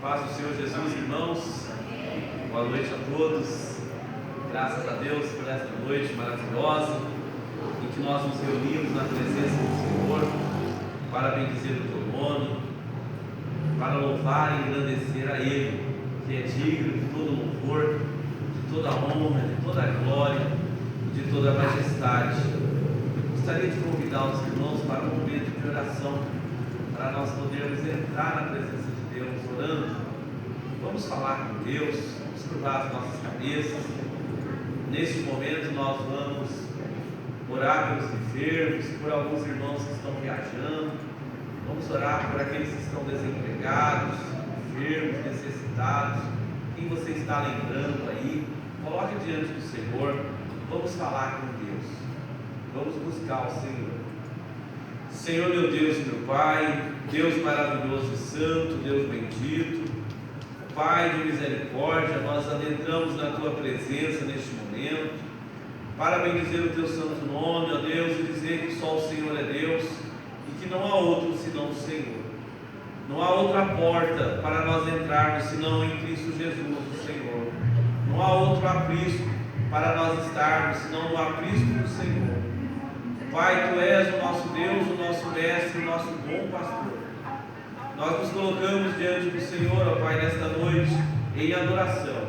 Paz do Senhor Jesus, irmãos. Boa noite a todos. Graças a Deus por esta noite maravilhosa em que nós nos reunimos na presença do Senhor para bendizer o teu nome, para louvar e engrandecer a Ele, que é digno de todo louvor, de toda honra, de toda glória e de toda majestade. Gostaria de convidar os irmãos para um momento de oração, para nós podermos entrar na presença de Deus orando. Vamos falar com Deus, vamos curvar as nossas cabeças. Neste momento nós vamos orar pelos enfermos, por alguns irmãos que estão viajando. Vamos orar por aqueles que estão desempregados, enfermos, necessitados. Quem você está lembrando aí, coloque diante do Senhor. Vamos falar com Deus, vamos buscar o Senhor. Senhor, meu Deus e meu Pai, Deus maravilhoso e santo, Deus bendito, Pai de misericórdia, nós adentramos na Tua presença neste momento, para bendizer o Teu santo nome, ó Deus, e dizer que só o Senhor é Deus, e que não há outro senão o Senhor. Não há outra porta para nós entrarmos, senão em Cristo Jesus, o Senhor. Não há outro aprisco para nós estarmos, senão no aprisco do Senhor. Pai, Tu és o nosso Deus, o nosso mestre, o nosso bom pastor. Nós nos colocamos diante do Senhor, ó Pai, nesta noite, em adoração.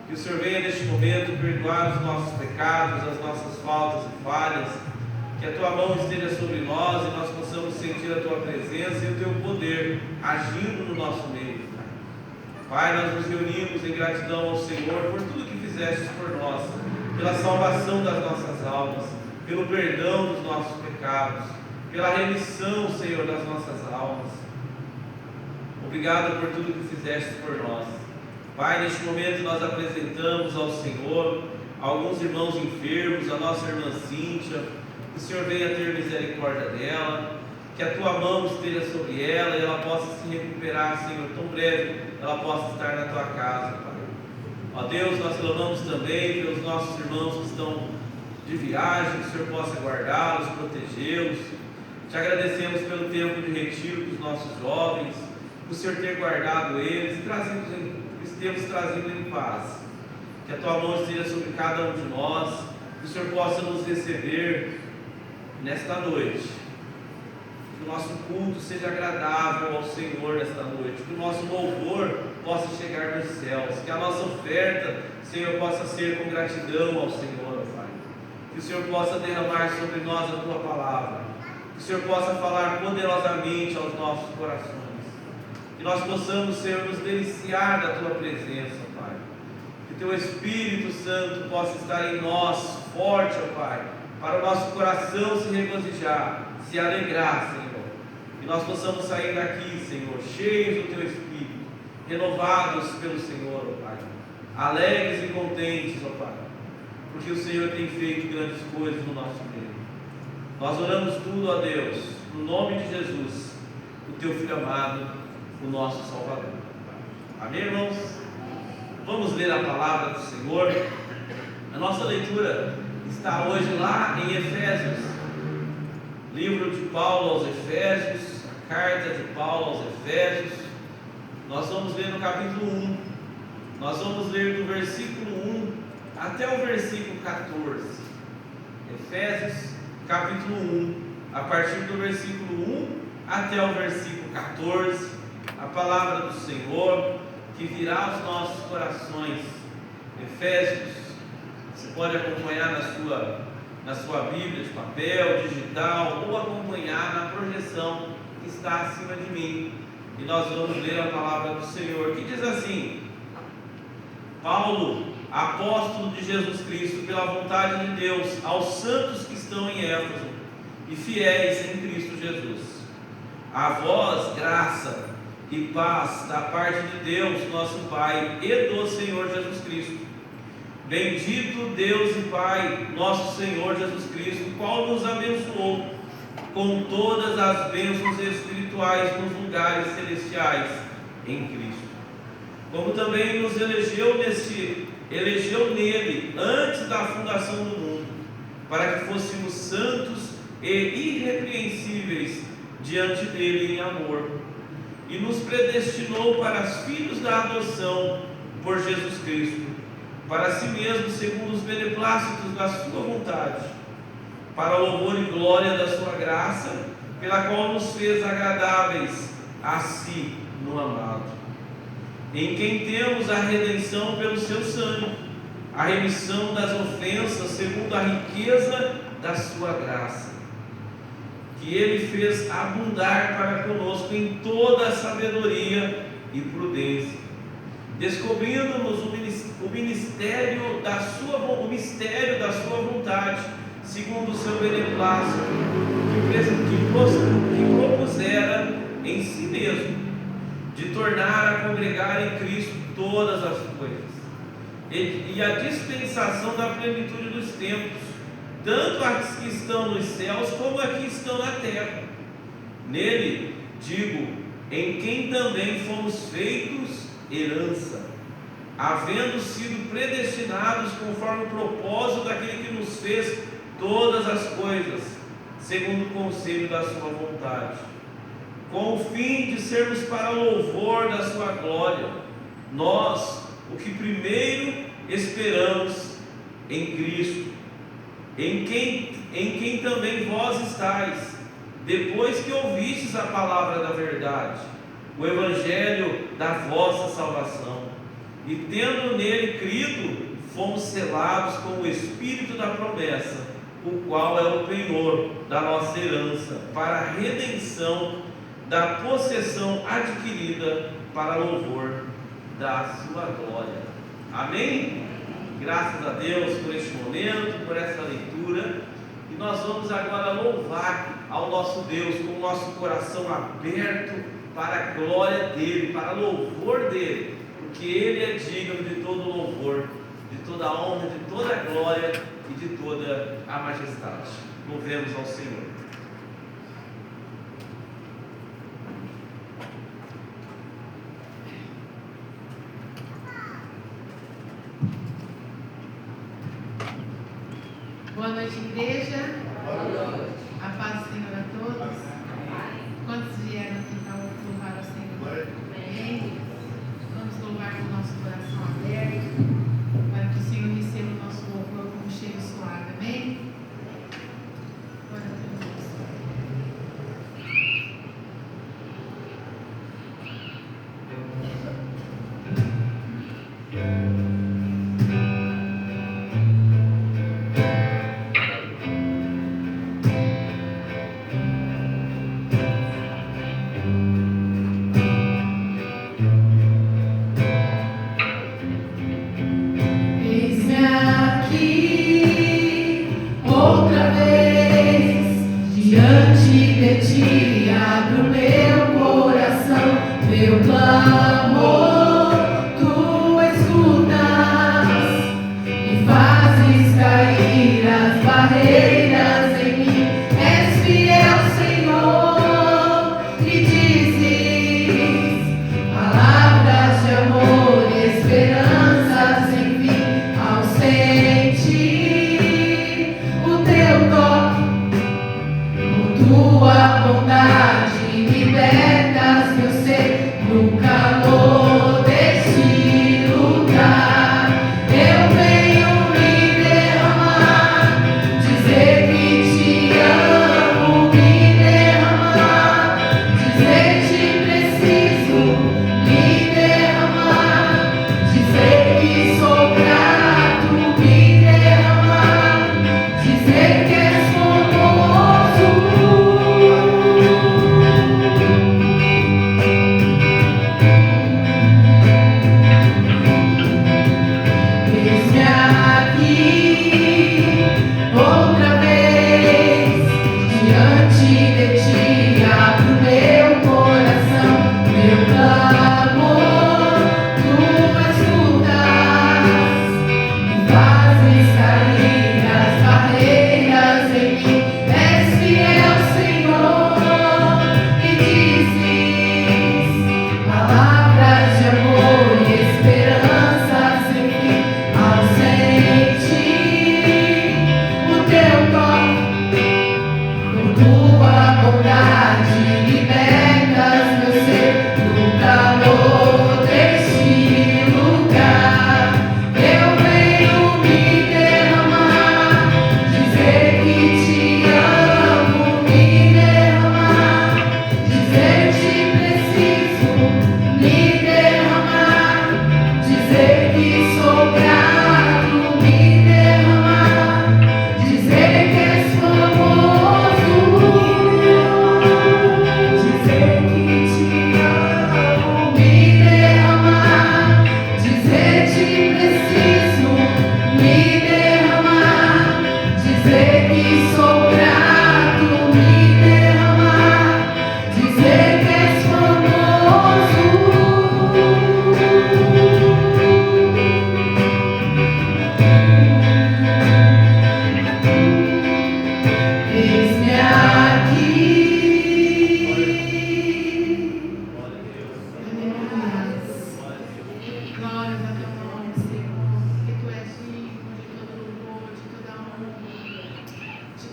Que o Senhor venha neste momento perdoar os nossos pecados, as nossas faltas e falhas. Que a Tua mão esteja sobre nós e nós possamos sentir a Tua presença e o Teu poder agindo no nosso meio. Pai, nós nos reunimos em gratidão ao Senhor por tudo que fizeste por nós, pela salvação das nossas almas, pelo perdão dos nossos pecados, pela remissão, Senhor, das nossas almas. Obrigado por tudo que fizeste por nós. Pai, neste momento nós apresentamos ao Senhor alguns irmãos enfermos, a nossa irmã Cíntia. Que o Senhor venha ter misericórdia dela, que a Tua mão esteja sobre ela e ela possa se recuperar, Senhor, tão breve ela possa estar na Tua casa, Pai. Ó Deus, nós clamamos também pelos nossos irmãos que estão de viagem, que o Senhor possa guardá-los, protegê-los. Te agradecemos pelo tempo de retiro dos nossos jovens, por o Senhor ter guardado eles e estemos trazendo em paz. Que a Tua mão esteja sobre cada um de nós, que o Senhor possa nos receber nesta noite. Que o nosso culto seja agradável ao Senhor nesta noite, que o nosso louvor possa chegar nos céus, que a nossa oferta, Senhor, possa ser com gratidão ao Senhor, Pai. Que o Senhor possa derramar sobre nós a Tua palavra, que o Senhor possa falar poderosamente aos nossos corações, que nós possamos, Senhor, nos deliciar da Tua presença, Pai. Que Teu Espírito Santo possa estar em nós, forte, ó Pai, para o nosso coração se regozijar, se alegrar, Senhor. Que nós possamos sair daqui, Senhor, cheios do Teu Espírito, renovados pelo Senhor, ó Pai, alegres e contentes, ó Pai, porque o Senhor tem feito grandes coisas no nosso meio. Nós oramos tudo, ó Deus, no nome de Jesus, o Teu Filho amado, o nosso Salvador. Amém, irmãos? Vamos ler a palavra do Senhor. A nossa leitura está hoje lá em Efésios, livro de Paulo aos Efésios, a carta de Paulo aos Efésios. Nós vamos ler no capítulo 1, nós vamos ler do versículo 1 até o versículo 14. Efésios, capítulo 1, a partir do versículo 1 até o versículo 14, a palavra do Senhor que virá aos nossos corações. Efésios, você pode acompanhar na sua Bíblia de papel, digital, ou acompanhar na projeção que está acima de mim. E nós vamos ler a palavra do Senhor, que diz assim: Paulo, apóstolo de Jesus Cristo, pela vontade de Deus, aos santos que estão em Éfeso e fiéis em Cristo Jesus. A vós, graça e paz da parte de Deus, nosso Pai, e do Senhor Jesus Cristo. Bendito Deus e Pai, nosso Senhor Jesus Cristo, qual nos abençoou com todas as bênçãos espirituais nos lugares celestiais em Cristo. Como também nos elegeu nele antes da fundação do mundo, para que fôssemos santos e irrepreensíveis diante dele em amor, e nos predestinou para os filhos da adoção por Jesus Cristo, para si mesmo, segundo os beneplácitos da sua vontade, para o louvor e glória da sua graça, pela qual nos fez agradáveis a si no amado, em quem temos a redenção pelo seu sangue, a remissão das ofensas segundo a riqueza da sua graça, que ele fez abundar para conosco em toda a sabedoria e prudência, descobrindo-nos o mistério da sua vontade, segundo o seu beneplácito, que propusera em si mesmo, de tornar a congregar em Cristo todas as coisas, e a dispensação da plenitude dos tempos, tanto as que estão nos céus como as que estão na terra. Nele, digo, em quem também fomos feitos herança, havendo sido predestinados conforme o propósito daquele que nos fez todas as coisas, segundo o conselho da sua vontade, com o fim de sermos para louvor da sua glória, nós, o que primeiro esperamos em Cristo, em quem também vós estáis, depois que ouvistes a palavra da verdade, o evangelho da vossa salvação, e tendo nele crido, fomos selados com o Espírito da promessa, o qual é o penhor da nossa herança, para a redenção da possessão adquirida para louvor da sua glória. Amém? Graças a Deus por este momento, por essa leitura. E nós vamos agora louvar ao nosso Deus com o nosso coração aberto para a glória dEle, para louvor dEle, porque Ele é digno de todo louvor, de toda a honra, de toda a glória e de toda a majestade. Louvemos ao Senhor. Boa noite, igreja. Boa noite. A paz do Senhor a todos. Quantos vieram aqui para louvar ao Senhor? Amém. Vamos louvar com o nosso coração aberto, para que o Senhor receba o nosso louvor como cheiro suave. Amém? Glória a Deus. Eis-me aqui.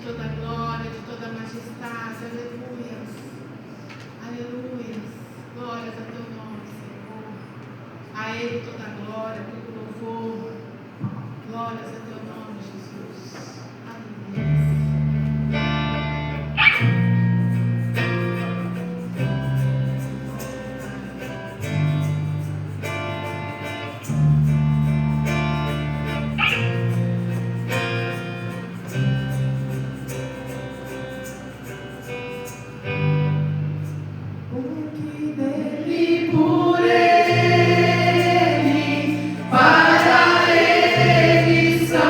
toda glória, de toda majestade. Aleluia. Aleluia. Glórias a teu nome, Senhor. A Ele toda a glória, todo louvor. Glórias a teu nome, Jesus. Aleluia. Para ele só.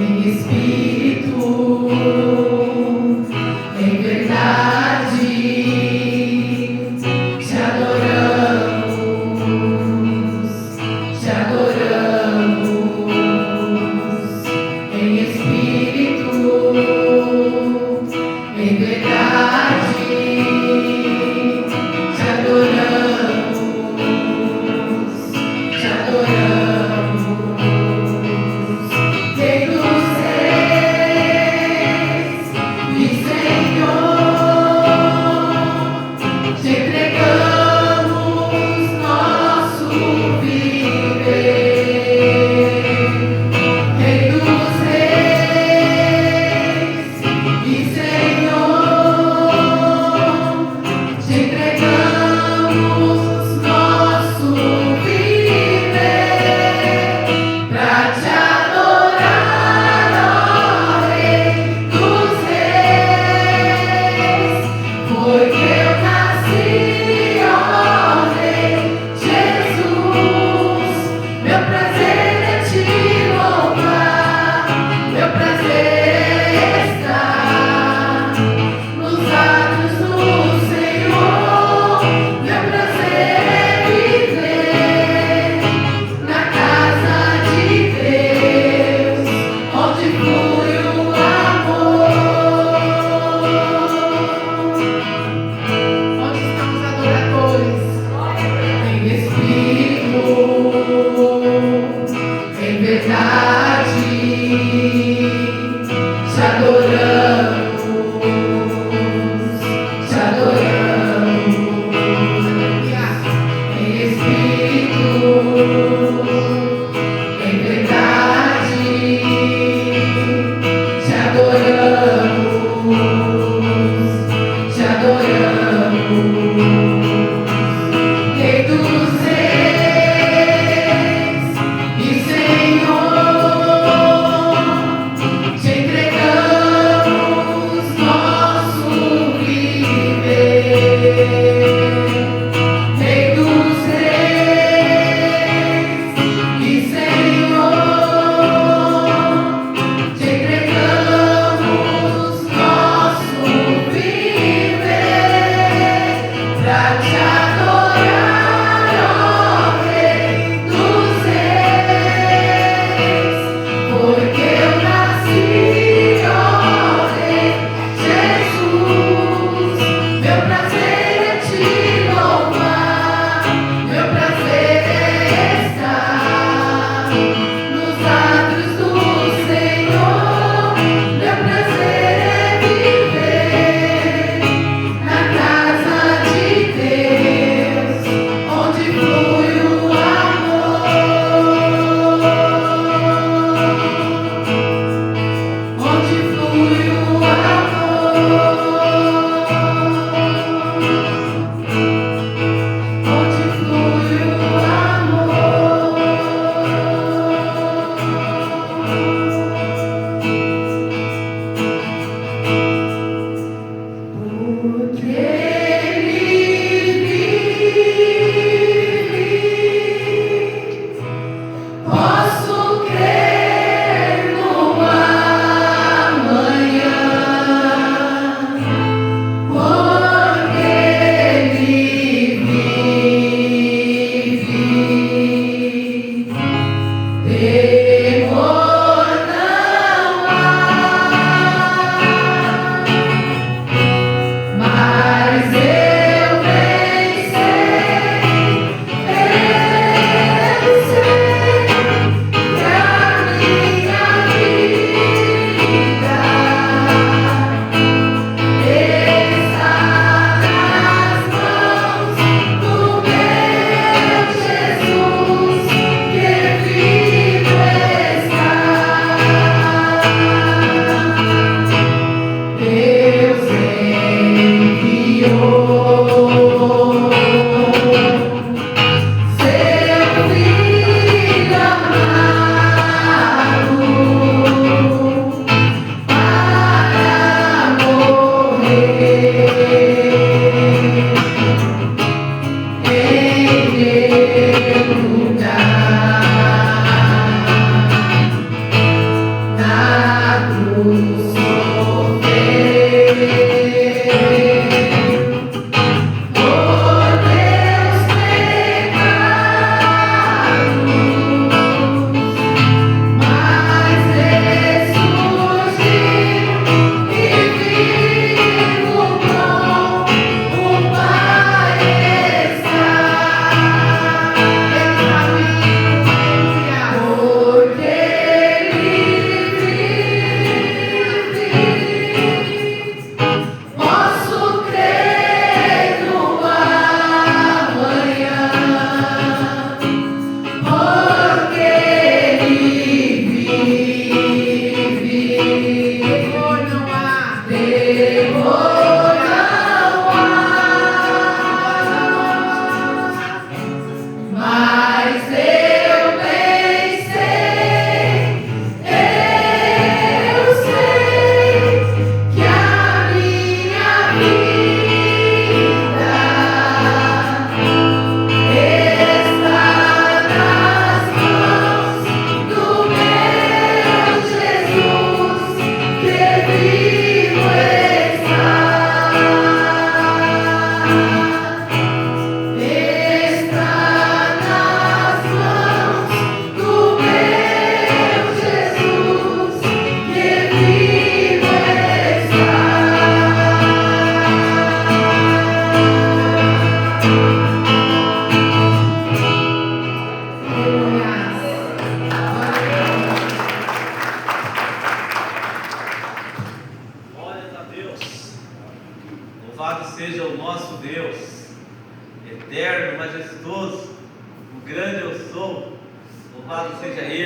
Vive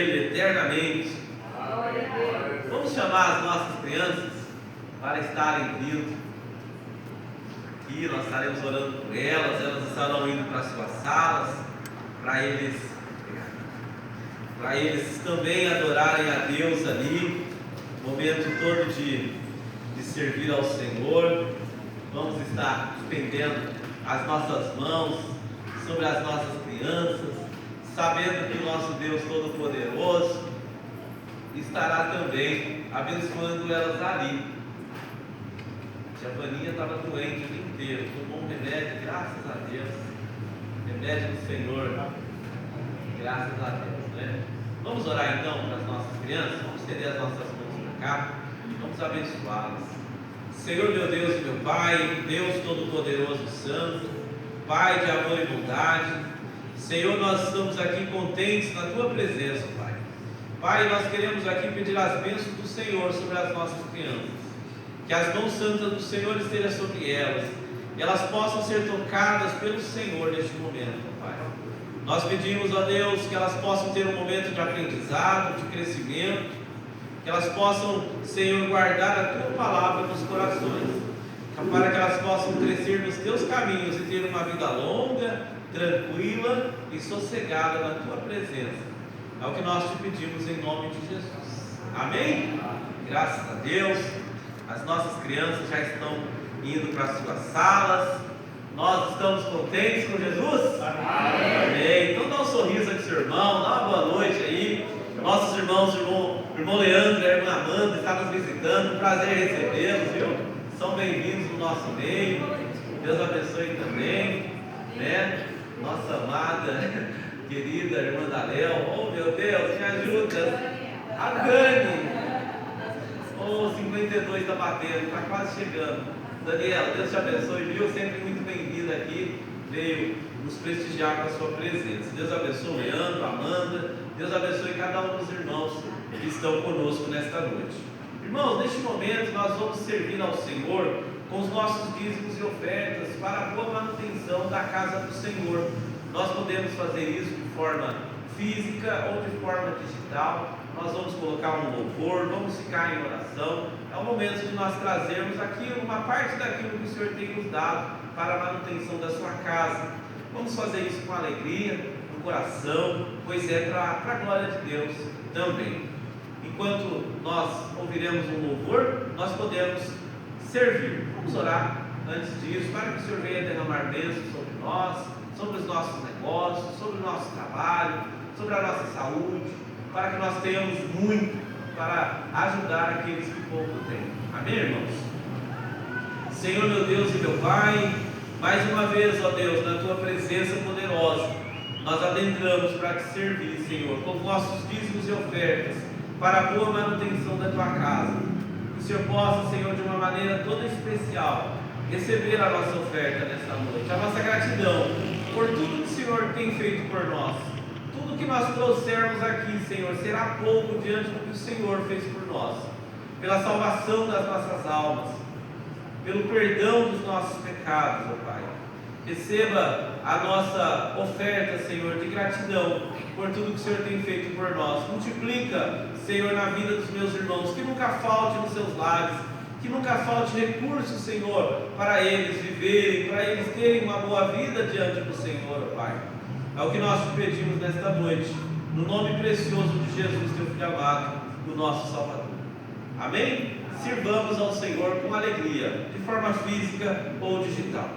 Ele eternamente. Vamos chamar as nossas crianças para estarem vindo aqui. Nós estaremos orando por elas. Elas estarão indo para suas salas, para eles também adorarem a Deus ali, momento todo de servir ao Senhor. Vamos estar estendendo as nossas mãos sobre as nossas crianças, sabendo que o nosso Deus Todo-Poderoso estará também abençoando elas ali. Tia Vaninha estava doente o dia inteiro, tomou um remédio, graças a Deus, remédio do Senhor, graças a Deus, né? Vamos orar então para as nossas crianças, vamos estender as nossas mãos para cá, vamos abençoá-las. Senhor meu Deus e meu Pai, Deus Todo-Poderoso Santo, Pai de amor e bondade, Senhor, nós estamos aqui contentes na Tua presença, Pai. Pai, nós queremos aqui pedir as bênçãos do Senhor sobre as nossas crianças, que as mãos santas do Senhor estejam sobre elas, e elas possam ser tocadas pelo Senhor neste momento, Pai. Nós pedimos a Deus que elas possam ter um momento de aprendizado, de crescimento, que elas possam, Senhor, guardar a Tua palavra nos corações, para que elas possam crescer nos Teus caminhos e ter uma vida longa, tranquila e sossegada na Tua presença. É o que nós te pedimos em nome de Jesus. Amém? Graças a Deus. As nossas crianças já estão indo para as suas salas. Nós estamos contentes com Jesus? Amém. Então dá um sorriso aqui, seu irmão, dá uma boa noite aí. Nossos irmãos, o irmão Leandro e a irmã Amanda estão nos visitando. Prazer recebê-los, viu? São bem-vindos no nosso meio. Deus abençoe também, né? Nossa amada, querida irmã da Léo. Oh, meu Deus, me ajuda. A Dani. Oh, 52 está batendo, está quase chegando. Daniela, Deus te abençoe, viu? Sempre muito bem-vinda aqui. Veio nos prestigiar com a sua presença. Deus abençoe o Leandro, a Amanda. Deus abençoe cada um dos irmãos que estão conosco nesta noite. Irmãos, neste momento nós vamos servir ao Senhor com os nossos dízimos e ofertas para a boa manutenção da casa do Senhor. Nós podemos fazer isso de forma física ou de forma digital. Nós vamos colocar um louvor, vamos ficar em oração. É o momento de nós trazermos aquilo, uma parte daquilo que o Senhor tem nos dado para a manutenção da sua casa. Vamos fazer isso com alegria, no coração, pois é para a glória de Deus também. Enquanto nós ouviremos um louvor, nós podemos servir. Vamos orar antes disso, para que o Senhor venha derramar bênçãos sobre nós, sobre os nossos negócios, sobre o nosso trabalho, sobre a nossa saúde, para que nós tenhamos muito para ajudar aqueles que pouco têm. Amém, irmãos? Senhor, meu Deus e meu Pai, mais uma vez, ó Deus, na Tua presença poderosa, nós adentramos para Te servir, Senhor, com nossos dízimos e ofertas, para a boa manutenção da Tua casa. Que o Senhor possa, Senhor, de uma maneira toda especial, receber a nossa oferta nesta noite, a nossa gratidão por tudo que o Senhor tem feito por nós. Tudo que nós trouxermos aqui, Senhor, será pouco diante do que o Senhor fez por nós, pela salvação das nossas almas, pelo perdão dos nossos pecados, ó Pai. Receba a nossa oferta, Senhor, de gratidão por tudo que o Senhor tem feito por nós. Multiplica, Senhor, na vida dos meus irmãos, que nunca falte nos seus lares, que nunca falte recursos, Senhor, para eles viverem, para eles terem uma boa vida diante do Senhor, ó Pai. É o que nós te pedimos nesta noite, no nome precioso de Jesus, Teu Filho amado, o nosso Salvador. Amém? Sirvamos ao Senhor com alegria, de forma física ou digital.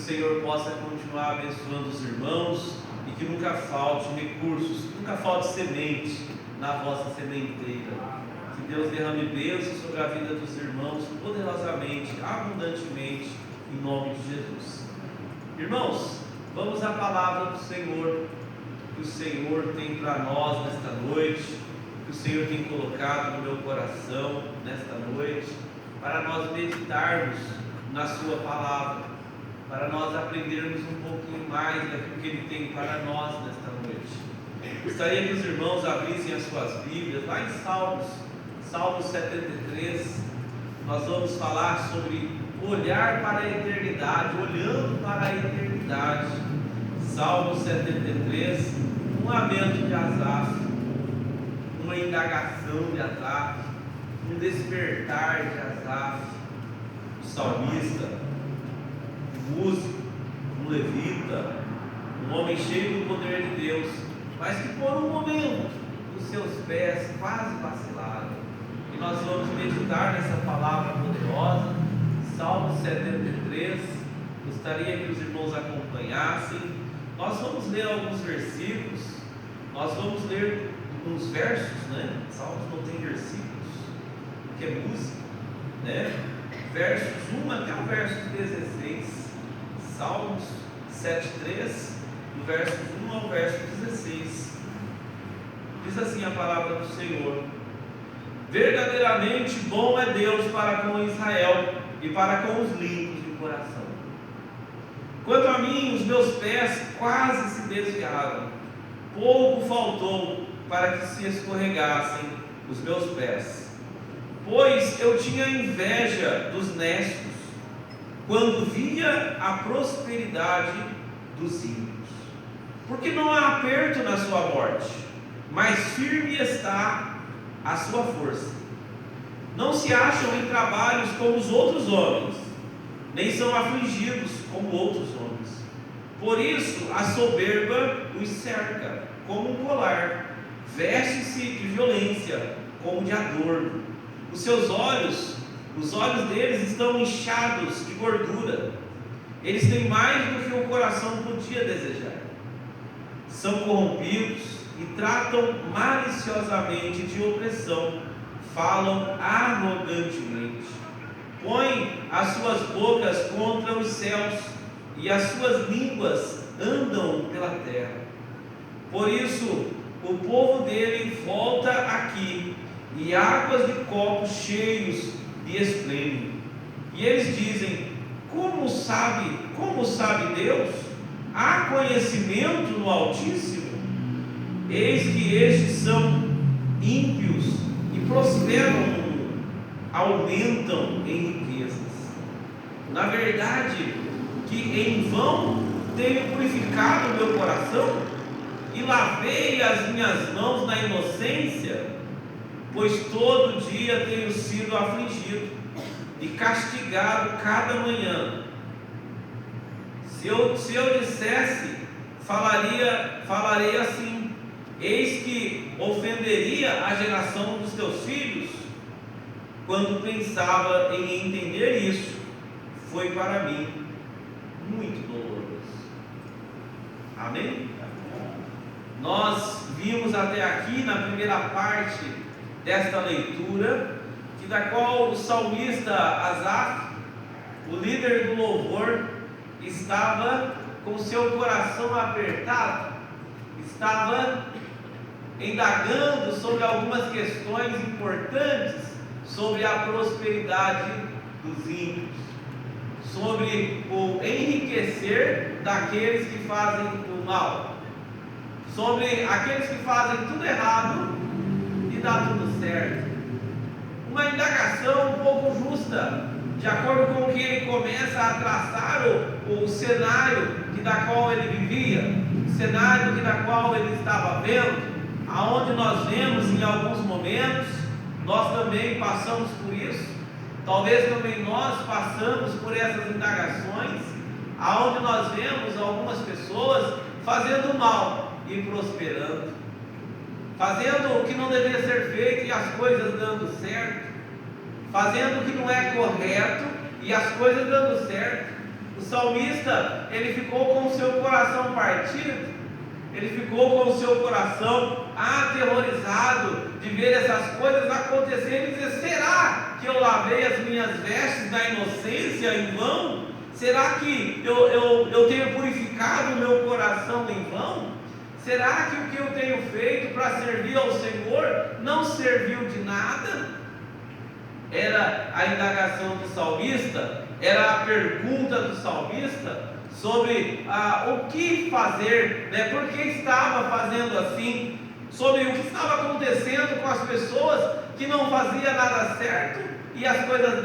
Senhor possa continuar abençoando os irmãos e que nunca falte recursos, nunca falte semente na vossa sementeira. Que Deus derrame bênção sobre a vida dos irmãos poderosamente, abundantemente, em nome de Jesus. Irmãos, vamos à palavra do Senhor, que o Senhor tem para nós nesta noite, que o Senhor tem colocado no meu coração nesta noite, para nós meditarmos na sua palavra, para nós aprendermos um pouquinho mais daquilo que Ele tem para nós nesta noite. Gostaria que os irmãos abrissem as suas Bíblias, lá em Salmos 73, nós vamos falar sobre olhar para a eternidade, olhando para a eternidade. Salmo 73, um lamento de Asaf, uma indagação de Asaf, um despertar de Asaf, o salmista, um músico, um levita, um homem cheio do poder de Deus, mas que por um momento os seus pés quase vacilaram. E nós vamos meditar nessa palavra poderosa, Salmo 73. Gostaria que os irmãos acompanhassem. Nós vamos ler alguns versículos, nós vamos ler uns versos, né? Salmos não tem versículos, porque é música, né? Versos 1 até o verso 16, Salmos 7:3, do verso 1 ao verso 16. Diz assim a palavra do Senhor: verdadeiramente bom é Deus para com Israel e para com os limpos de coração. Quanto a mim, os meus pés quase se desviaram, pouco faltou para que se escorregassem os meus pés, pois eu tinha inveja dos necios, quando via a prosperidade dos ímpios. Porque não há aperto na sua morte, mas firme está a sua força. Não se acham em trabalhos como os outros homens, nem são afligidos como outros homens. Por isso a soberba os cerca como um colar, veste-se de violência como de adorno. Os olhos deles estão inchados de gordura. Eles têm mais do que o coração podia desejar. São corrompidos e tratam maliciosamente de opressão, falam arrogantemente, põem as suas bocas contra os céus e as suas línguas andam pela terra. Por isso o povo dele volta aqui, e águas de copos cheios lhe espremem. E eles dizem: como sabe Deus? Há conhecimento no Altíssimo? Eis que estes são ímpios e prosperam no mundo, aumentam em riquezas. Na verdade, que em vão tenho purificado o meu coração e lavei as minhas mãos na inocência, pois todo dia tenho sido afligido e castigado cada manhã. Se eu dissesse, falarei assim: eis que ofenderia a geração dos teus filhos. Quando pensava em entender isso, foi para mim muito doloroso. Amém? Nós vimos até aqui na primeira parte desta leitura, da qual o salmista Asaf, o líder do louvor, estava com seu coração apertado, estava indagando sobre algumas questões importantes sobre a prosperidade dos ímpios, sobre o enriquecer daqueles que fazem o mal, sobre aqueles que fazem tudo errado e dá tudo certo. Uma indagação um pouco justa, de acordo com o que ele começa a traçar o cenário da qual ele vivia, o cenário da qual ele estava vendo, aonde nós vemos em alguns momentos, nós também passamos por isso, talvez também nós passamos por essas indagações, aonde nós vemos algumas pessoas fazendo mal e prosperando, fazendo o que não deveria ser feito e as coisas dando certo, fazendo o que não é correto e as coisas dando certo. O salmista, ele ficou com o seu coração partido, ele ficou com o seu coração aterrorizado de ver essas coisas acontecerem e dizer: será que eu lavei as minhas vestes da inocência em vão? Será que eu tenho purificado o meu coração em vão? Será que o que eu tenho feito para servir ao Senhor não serviu de nada? Era a indagação do salmista, era a pergunta do salmista sobre o que fazer, né? Por que estava fazendo assim, sobre o que estava acontecendo com as pessoas que não faziam nada certo e as coisas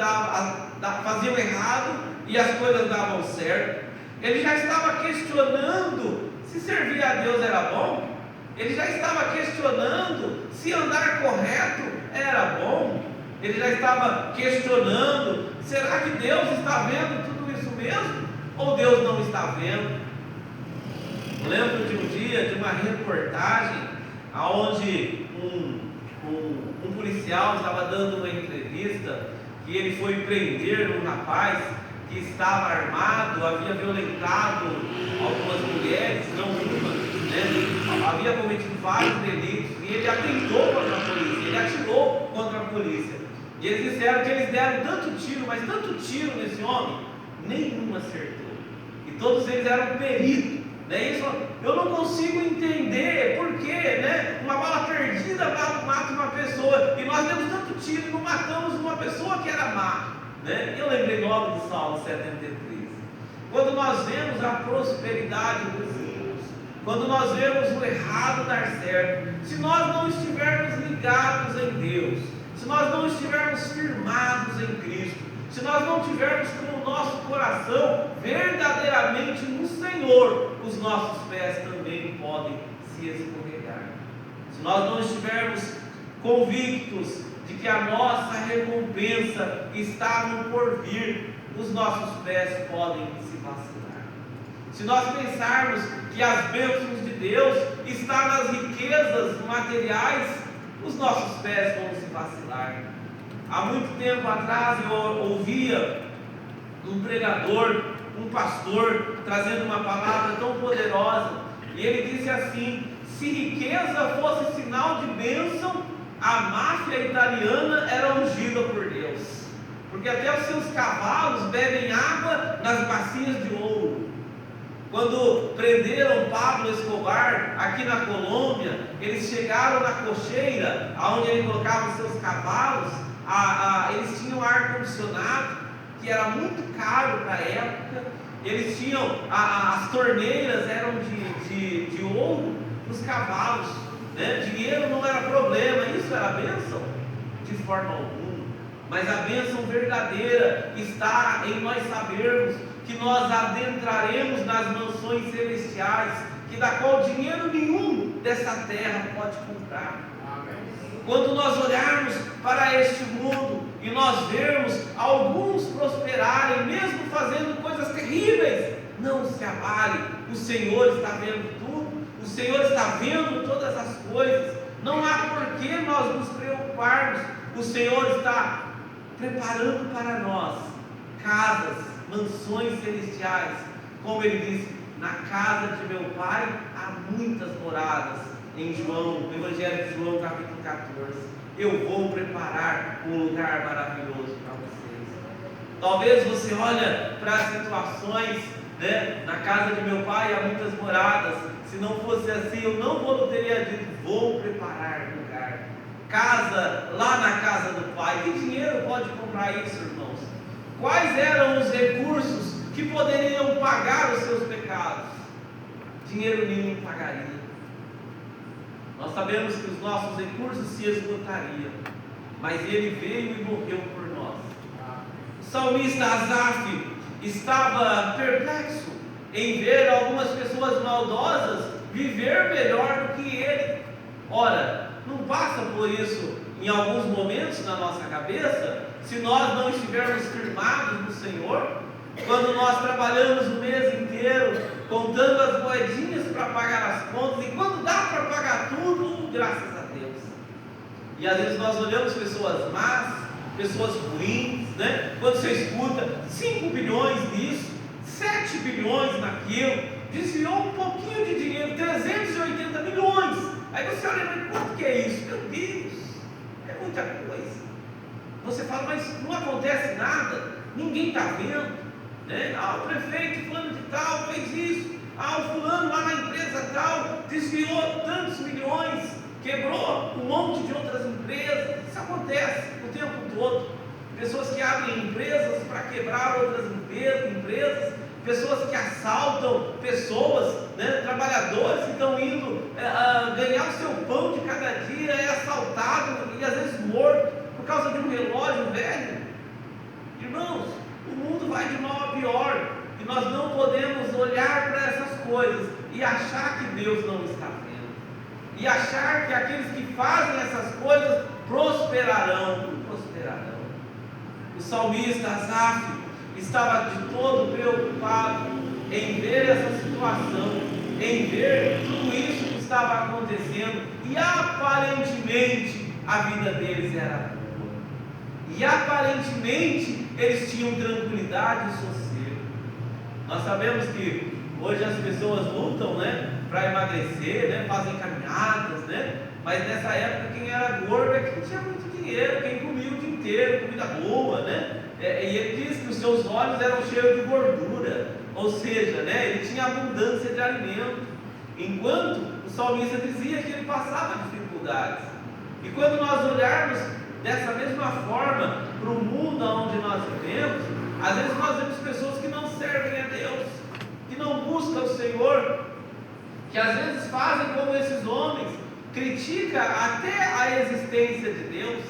faziam errado e as coisas davam certo. Ele já estava questionando se servir a Deus era bom, ele já estava questionando se andar correto era bom, ele já estava questionando: será que Deus está vendo tudo isso mesmo? Ou Deus não está vendo? Eu lembro de um dia, de uma reportagem, onde um policial estava dando uma entrevista, que ele foi prender um rapaz que estava armado, havia violentado algumas mulheres, não uma, né? Havia cometido vários delitos, e ele atentou contra a polícia, ele atirou contra a polícia, e eles disseram que eles deram tanto tiro, mas tanto tiro nesse homem, nenhum acertou, e todos eles eram peritos, né? Isso eu não consigo entender porque, né? Uma bala perdida mata uma pessoa, e nós demos tanto tiro e não matamos uma pessoa que era má, né? Eu lembrei logo do Salmo 73. Quando nós vemos a prosperidade dos ímpios, quando nós vemos o errado dar certo, se nós não estivermos ligados em Deus, se nós não estivermos firmados em Cristo, se nós não tivermos com o nosso coração verdadeiramente no Senhor, os nossos pés também podem se escorregar. Se nós não estivermos convictos de que a nossa recompensa está no porvir, os nossos pés podem se vacilar. Se nós pensarmos que as bênçãos de Deus estão nas riquezas materiais, os nossos pés vão se vacilar. Há muito tempo atrás eu ouvia um pregador, um pastor, trazendo uma palavra tão poderosa, e ele disse assim: se riqueza fosse sinal de bênção, a máfia italiana era ungida por Deus, porque até os seus cavalos bebem água nas bacias de ouro. Quando prenderam Pablo Escobar aqui na Colômbia, eles chegaram na cocheira, onde ele colocava os seus cavalos, eles tinham ar-condicionado, que era muito caro para a época, eles tinham, as torneiras eram de ouro para os cavalos, né? Dinheiro não era problema, isso era bênção? De forma alguma. Mas a bênção verdadeira está em nós sabermos que nós adentraremos nas mansões celestiais, que da qual dinheiro nenhum dessa terra pode comprar. Quando nós olharmos para este mundo e nós vermos alguns prosperarem, mesmo fazendo coisas terríveis, não se abale, o Senhor está vendo tudo, o Senhor está vendo todas as coisas, não há por que nós nos preocuparmos, o Senhor está preparando para nós casas, mansões celestiais, como Ele disse: na casa de meu Pai há muitas moradas. Em João, no Evangelho de João, capítulo 14, eu vou preparar um lugar maravilhoso para vocês. Talvez você olha para as situações, né? Na casa de meu Pai há muitas moradas. Se não fosse assim, eu não teria dito: vou preparar um lugar. Casa lá na casa do Pai. Que dinheiro pode comprar isso, irmãos? Quais eram os recursos que poderiam pagar os seus pecados? Dinheiro nenhum pagaria. Nós sabemos que os nossos recursos se esgotariam, mas Ele veio e morreu por nós. O salmista Asaf estava perplexo em ver algumas pessoas maldosas viver melhor do que ele. Ora, não passa por isso em alguns momentos na nossa cabeça, se nós não estivermos firmados no Senhor? Quando nós trabalhamos o mês inteiro, contando as moedinhas para pagar as contas, e quando dá para pagar tudo, graças a Deus. E às vezes nós olhamos pessoas más, pessoas ruins, né? Quando você escuta 5 bilhões nisso, 7 bilhões naquilo, desviou um pouquinho de dinheiro, 380 milhões. Aí você olha, mas quanto que é isso? Meu Deus, é muita coisa. Você fala, mas não acontece nada, ninguém está vendo, né? O prefeito fulano de tal fez isso, o fulano lá na empresa tal desviou tantos milhões, quebrou um monte de outras empresas. Isso acontece o tempo todo. Pessoas que abrem empresas para quebrar outras empresas, pessoas que assaltam pessoas, né? Trabalhadores que estão indo ganhar o seu pão de cada dia, é assaltado e às vezes morto por causa de um relógio velho. Irmãos, o mundo vai de mal a pior, e nós não podemos olhar para essas coisas e achar que Deus não está vendo, e achar que aqueles que fazem essas coisas prosperarão. O salmista Asaf estava de todo preocupado em ver essa situação, em ver tudo isso que estava acontecendo, e aparentemente a vida deles era boa, e aparentemente eles tinham tranquilidade e sossego. Nós sabemos que hoje as pessoas lutam, né, para emagrecer, né, fazem caminhadas, né, mas nessa época quem era gordo é quem tinha muito dinheiro, quem comia o dia inteiro, comida boa, né? E ele diz que os seus olhos eram cheios de gordura, ou seja, né, ele tinha abundância de alimento, enquanto o salmista dizia que ele passava dificuldades. E quando nós olharmos dessa mesma forma para o mundo onde nós vivemos, às vezes nós vemos pessoas que não servem a Deus, que não buscam o Senhor, que às vezes fazem como esses homens, critica até a existência de Deus.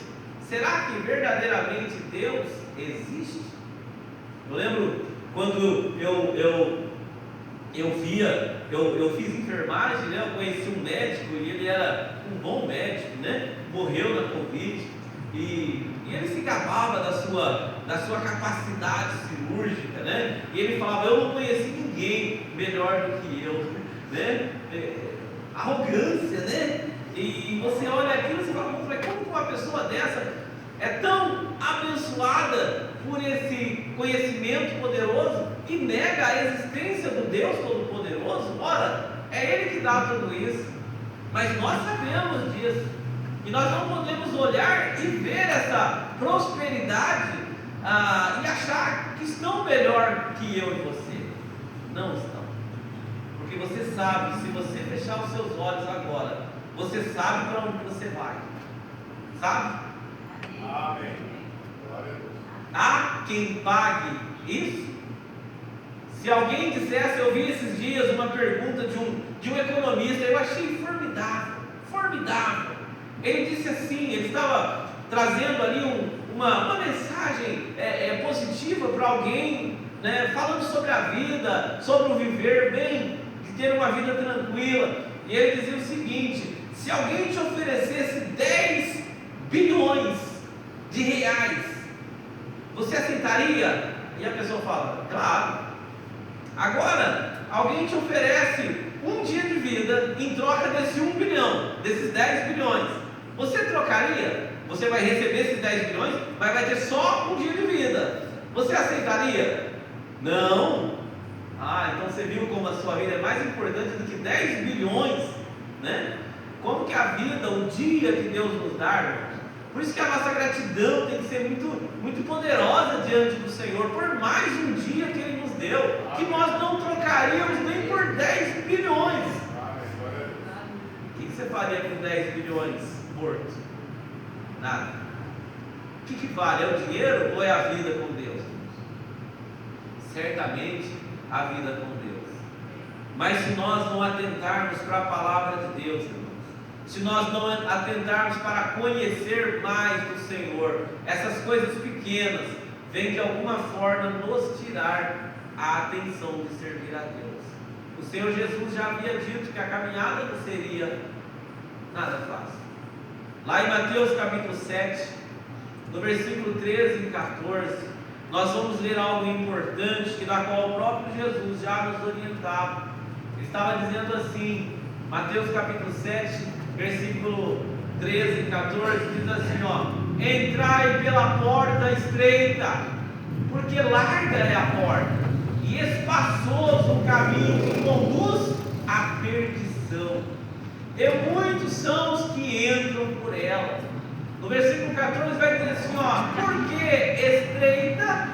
Será que verdadeiramente Deus existe? Eu lembro quando eu fiz enfermagem, né? Eu conheci um médico e ele era um bom médico, né? Morreu na Covid e ele se gabava da sua capacidade cirúrgica, né? E ele falava, eu não conheci ninguém melhor do que eu, né? Arrogância, né? E você olha aquilo e você fala, como uma pessoa dessa é tão abençoada por esse conhecimento poderoso e nega a existência do Deus Todo-Poderoso? Ora, é Ele que dá tudo isso, mas nós sabemos disso, e nós não podemos olhar e ver essa prosperidade e achar que estão melhor que eu e você. Não estão, porque você sabe, se você fechar os seus olhos agora, você sabe para onde você vai, sabe? Amém. Há quem pague isso? Se alguém dissesse, eu vi esses dias uma pergunta de um economista, eu achei formidável. Ele disse assim, ele estava trazendo ali uma mensagem positiva para alguém, né, falando sobre a vida, sobre o viver bem, de ter uma vida tranquila. E ele dizia o seguinte: se alguém te oferecesse 10 bilhões de reais, você aceitaria? E a pessoa fala, claro. Agora, alguém te oferece um dia de vida em troca desse 1 bilhão, desses 10 bilhões, você trocaria? Você vai receber esses 10 bilhões, mas vai ter só um dia de vida. Você aceitaria? Não. Então você viu como a sua vida é mais importante do que 10 bilhões, né? Como que a vida, o dia que Deus nos dá, por isso que a nossa gratidão tem que ser muito poderosa diante do Senhor, por mais um dia que Ele nos deu, que nós não trocaríamos nem por 10 bilhões. O que você faria com 10 bilhões mortos? Nada. O que vale? É o dinheiro ou é a vida com Deus? Certamente a vida com Deus. Mas se nós não atentarmos para a palavra de Deus, irmãos, se nós não atentarmos para conhecer mais do Senhor, essas coisas pequenas vêm de alguma forma nos tirar a atenção de servir a Deus. O Senhor Jesus já havia dito que a caminhada não seria nada fácil. Lá em Mateus capítulo 7, no versículo 13 e 14, nós vamos ler algo importante, da qual o próprio Jesus já nos orientava. Ele estava dizendo assim, Mateus capítulo 7, versículo 13 e 14, diz assim, entrai pela porta estreita, porque larga é a porta, e espaçoso o caminho que conduz à perdição, e muitos são os que entram por ela. No versículo 14 vai dizer assim, porque estreita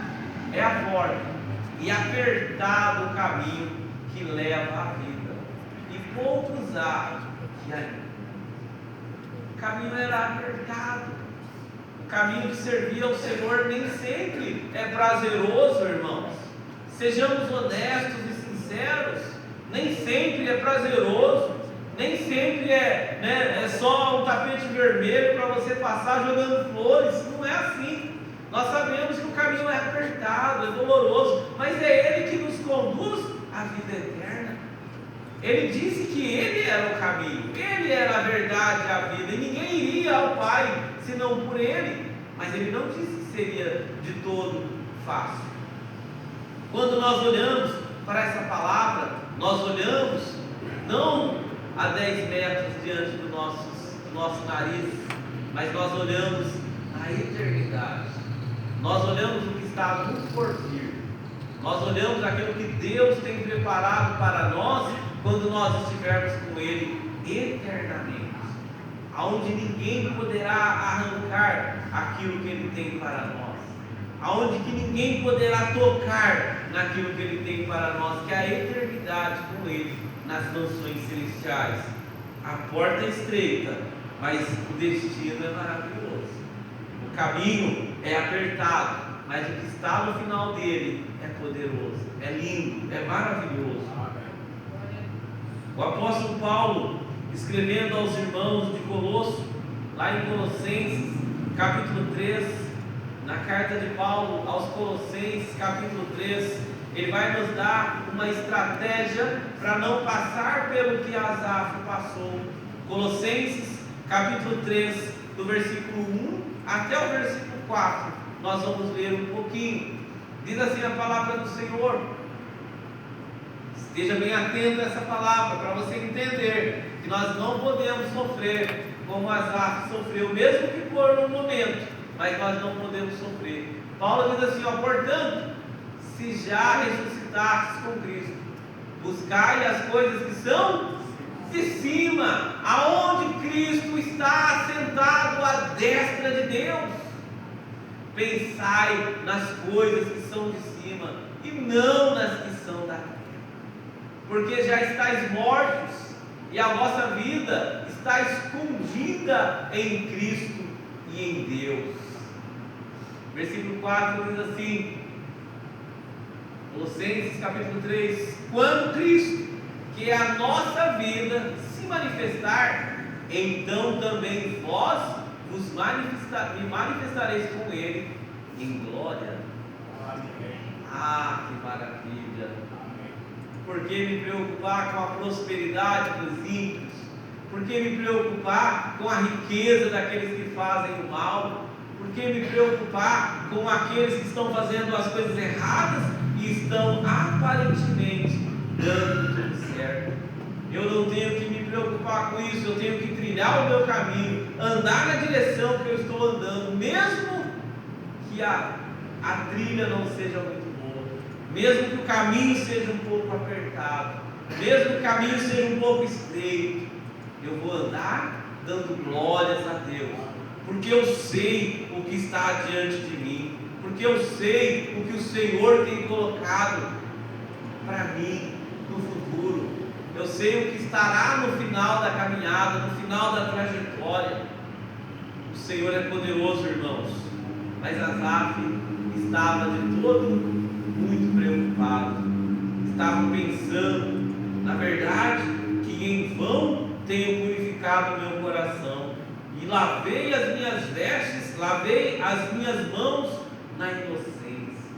é a porta e apertado o caminho que leva à vida, e poucos há que a encontram. O caminho era apertado, o caminho que servia ao Senhor nem sempre é prazeroso, irmãos. Sejamos honestos e sinceros, nem sempre é prazeroso, nem sempre é só um tapete vermelho para você passar jogando flores. Não é assim. Nós sabemos que o caminho é apertado, é doloroso, mas é Ele que nos conduz à vida eterna. Ele disse que Ele era o caminho, Ele era a verdade e a vida, e ninguém iria ao Pai senão por Ele. Mas Ele não disse que seria de todo fácil. Quando nós olhamos para essa palavra, nós olhamos não a 10 metros diante do nosso nariz, mas nós olhamos a eternidade. Nós olhamos o que está muito por vir. Nós olhamos aquilo que Deus tem preparado para nós quando nós estivermos com Ele eternamente, aonde ninguém poderá arrancar aquilo que Ele tem para nós, aonde que ninguém poderá tocar naquilo que Ele tem para nós, que é a eternidade com Ele nas mansões celestiais. A porta é estreita, mas o destino é maravilhoso. O caminho é apertado, mas o que está no final dele é poderoso, é lindo, é maravilhoso. O apóstolo Paulo, escrevendo aos irmãos de Colosso, lá em Colossenses, capítulo 3, na carta de Paulo aos Colossenses, capítulo 3, ele vai nos dar uma estratégia para não passar pelo que Asaf passou. Colossenses, capítulo 3, do versículo 1 até o versículo 4, nós vamos ler um pouquinho. Diz assim a palavra do Senhor. Esteja bem atento a essa palavra, para você entender que nós não podemos sofrer como Asaf sofreu, mesmo que por um momento, mas nós não podemos sofrer. Paulo diz assim, portanto, se já ressuscitastes com Cristo, buscai as coisas que são de cima, aonde Cristo está assentado à destra de Deus. Pensai nas coisas que são de cima e não nas que são da terra, porque já estáis mortos e a vossa vida está escondida em Cristo e em Deus. Versículo 4 diz assim, Colossenses capítulo 3, quando Cristo, que é a nossa vida, se manifestar, então também vós vos manifestareis com Ele em glória. Amém. Ah, que maravilha! Amém. Por que me preocupar com a prosperidade dos ímpios? Por que me preocupar com a riqueza daqueles que fazem o mal? Por que me preocupar com aqueles que estão fazendo as coisas erradas e estão aparentemente dando tudo certo? Eu não tenho que me preocupar com isso, eu tenho que trilhar o meu caminho, andar na direção que eu estou andando, mesmo que a trilha não seja muito boa, mesmo que o caminho seja um pouco apertado, mesmo que o caminho seja um pouco estreito, eu vou andar dando glórias a Deus, porque eu sei o que está diante de mim, porque eu sei o que o Senhor tem colocado para mim no futuro. Eu sei o que estará no final da caminhada, no final da trajetória. O Senhor é poderoso, irmãos. Mas Asaf estava de todo muito preocupado. Estava pensando, na verdade, que em vão tenho purificado o meu coração e lavei as minhas vestes, lavei as minhas mãos na inocência.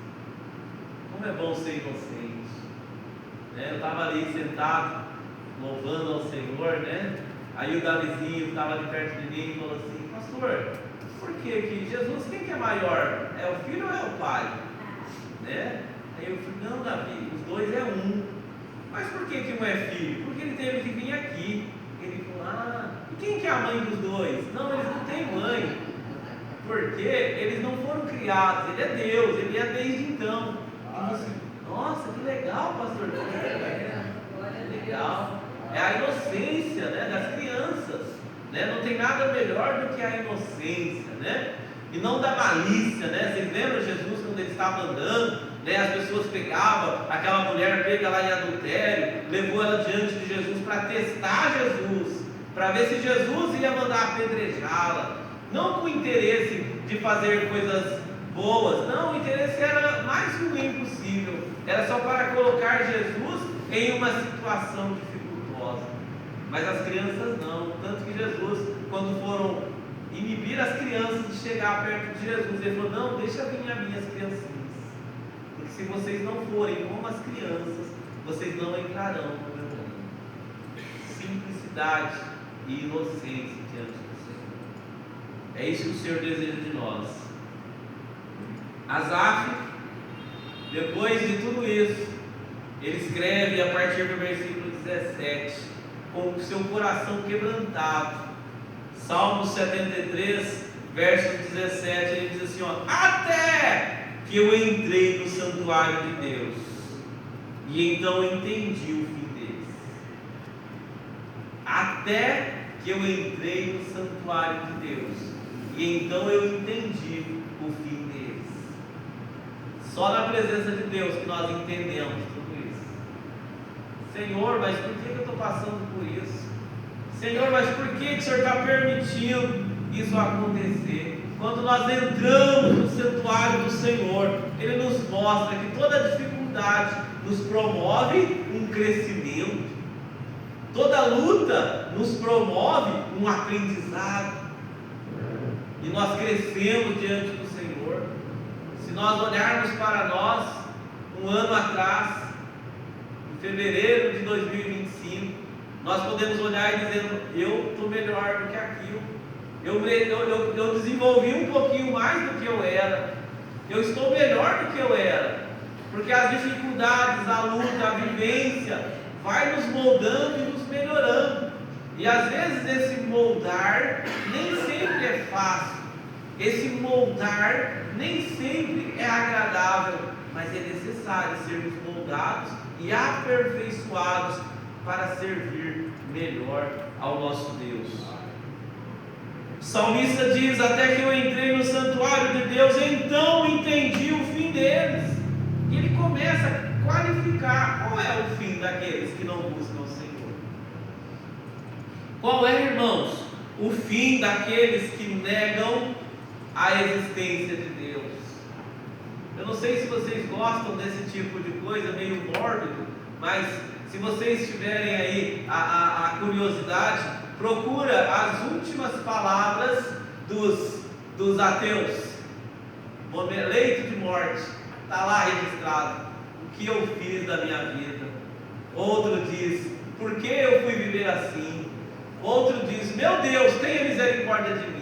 Como é bom ser inocente. Eu estava ali sentado, louvando ao Senhor, Aí o Davizinho estava ali perto de mim e falou assim, pastor, por que Jesus, quem que é maior? É o filho ou é o pai? Aí eu falei, não, Davi, os dois é um. Mas por que um é filho? Porque ele teve que vir aqui. Ele falou, e quem que é a mãe dos dois? Não, eles não têm mãe, porque eles não foram criados, ele é Deus, ele é desde então. Nossa, que legal, pastor. Que legal. É a inocência, né, das crianças, né? Não tem nada melhor do que a inocência, né? E não da malícia, né? Vocês lembram Jesus quando ele estava andando, né? As pessoas pegavam aquela mulher pega lá em adultério, levou ela diante de Jesus para testar Jesus, para ver se Jesus ia mandar apedrejá-la, não com o interesse de fazer coisas boas, não, o interesse era mais ruim possível, era só para colocar Jesus em uma situação dificultosa. Mas as crianças não, tanto que Jesus, quando foram inibir as crianças de chegar perto de Jesus, ele falou: não, deixa vir a minhas criancinhas, porque se vocês não forem como as crianças, vocês não entrarão no meu reino. Simplicidade e inocência diante do Senhor, é isso que o Senhor deseja de nós. Asaf, depois de tudo isso, ele escreve a partir do versículo 17, com o seu coração quebrantado. Salmo 73, verso 17, ele diz assim: ó, até que eu entrei no santuário de Deus, e então entendi o fim deles. Até que eu entrei no santuário de Deus, e então eu entendi o fim deles. Só na presença de Deus que nós entendemos tudo isso. Senhor, mas por que eu estou passando por isso? Senhor, mas por que o Senhor está permitindo isso acontecer? Quando nós entramos no santuário do Senhor, Ele nos mostra que toda dificuldade nos promove um crescimento, toda luta nos promove um aprendizado, e nós crescemos diante do Senhor. Se nós olharmos para nós, um ano atrás, em fevereiro de 2025, nós podemos olhar e dizer: eu estou melhor do que aquilo, eu desenvolvi um pouquinho mais do que eu era, eu estou melhor do que eu era, porque as dificuldades, a luta, a vivência vai nos moldando e nos melhorando. E às vezes esse moldar nem sempre é fácil, esse moldar nem sempre é agradável, mas é necessário sermos moldados e aperfeiçoados para servir melhor ao nosso Deus. O salmista diz: até que eu entrei no santuário de Deus, então entendi o fim deles. E ele começa a qualificar qual é o fim daqueles que não buscam o Senhor. Qual é, irmãos, o fim daqueles que negam a existência de Deus? Eu não sei se vocês gostam desse tipo de coisa meio mórbido, mas se vocês tiverem aí a curiosidade, procura as últimas palavras dos ateus, leito de morte, está lá registrado: o que eu fiz da minha vida. Outro diz: por que eu fui viver assim? Outro diz: meu Deus, tenha misericórdia de mim.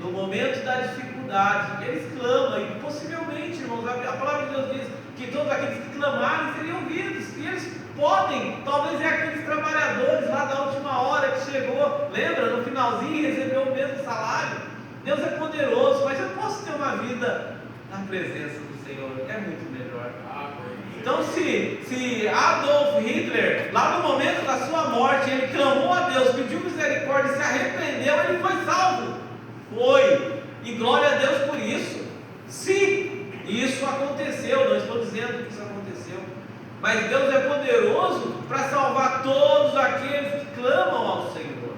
No momento da dificuldade, eles clamam, e possivelmente, irmãos, a palavra de Deus diz que todos aqueles que clamarem seriam ouvidos, e eles podem, talvez é aqueles trabalhadores lá da última hora que chegou, lembra, no finalzinho recebeu o mesmo salário. Deus é poderoso, mas eu posso ter uma vida na presença do Senhor, é muito melhor. Então se Adolf Hitler, lá no momento da sua morte, ele clamou a Deus, pediu misericórdia, se arrependeu, ele foi salvo. Foi, e glória a Deus por isso. Sim, isso aconteceu, não estou dizendo que isso aconteceu, mas Deus é poderoso para salvar todos aqueles que clamam ao Senhor.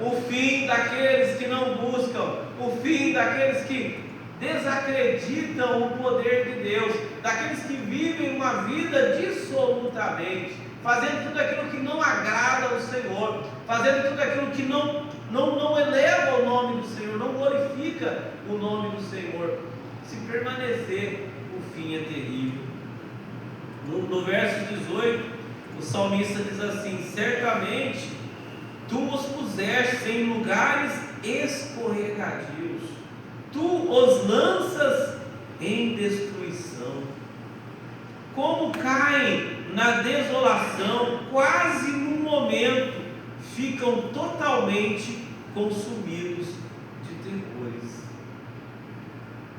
O fim daqueles que não buscam, o fim daqueles que desacreditam o poder de Deus, daqueles que vivem uma vida dissolutamente, fazendo tudo aquilo que não agrada ao Senhor, fazendo tudo aquilo que não eleva o nome do Senhor, não glorifica o nome do Senhor. Se permanecer, o fim é terrível. No verso 18, o salmista diz assim: certamente tu os puseste em lugares escorregadios, tu os lanças em destruição, como caem na desolação, quase num momento ficam totalmente consumidos de terrores.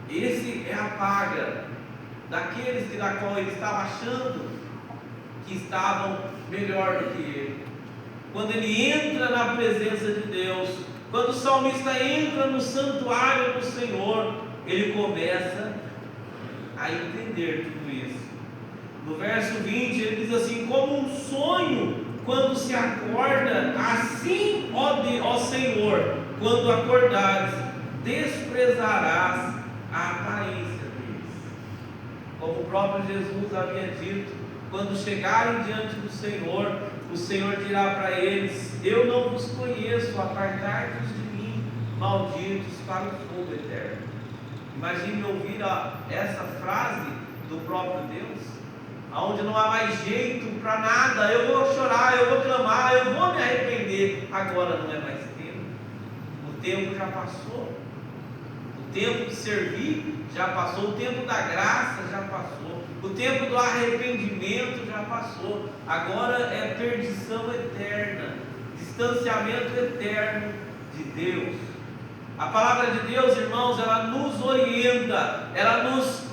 Esse é a paga daqueles da qual ele estava achando que estavam melhor do que ele. Quando ele entra na presença de Deus, quando o salmista entra no santuário do Senhor, ele começa a entender tudo isso. No verso 20 ele diz assim: como um sonho quando se acorda, assim, ó Senhor, quando acordares, desprezarás a aparência deles. Como o próprio Jesus havia dito, quando chegarem diante do Senhor, o Senhor dirá para eles: eu não vos conheço, apartai-vos de mim, malditos, para o fogo eterno. Imagine ouvir essa frase do próprio Deus, onde não há mais jeito para nada. Eu vou chorar, eu vou clamar, eu vou me arrepender. Agora não é mais tempo. O tempo já passou. O tempo de servir já passou. O tempo da graça já passou. O tempo do arrependimento já passou. Agora é perdição eterna, distanciamento eterno de Deus. A palavra de Deus, irmãos, ela nos orienta, ela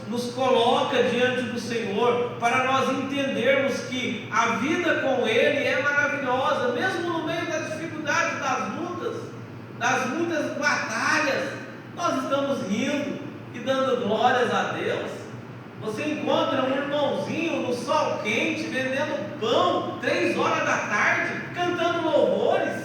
nos coloca diante do Senhor, para nós entendermos que a vida com Ele é maravilhosa, mesmo no meio das dificuldades, das lutas, das muitas batalhas, nós estamos rindo e dando glórias a Deus. Você encontra um irmãozinho no sol quente, vendendo pão, 3 horas da tarde, cantando louvores.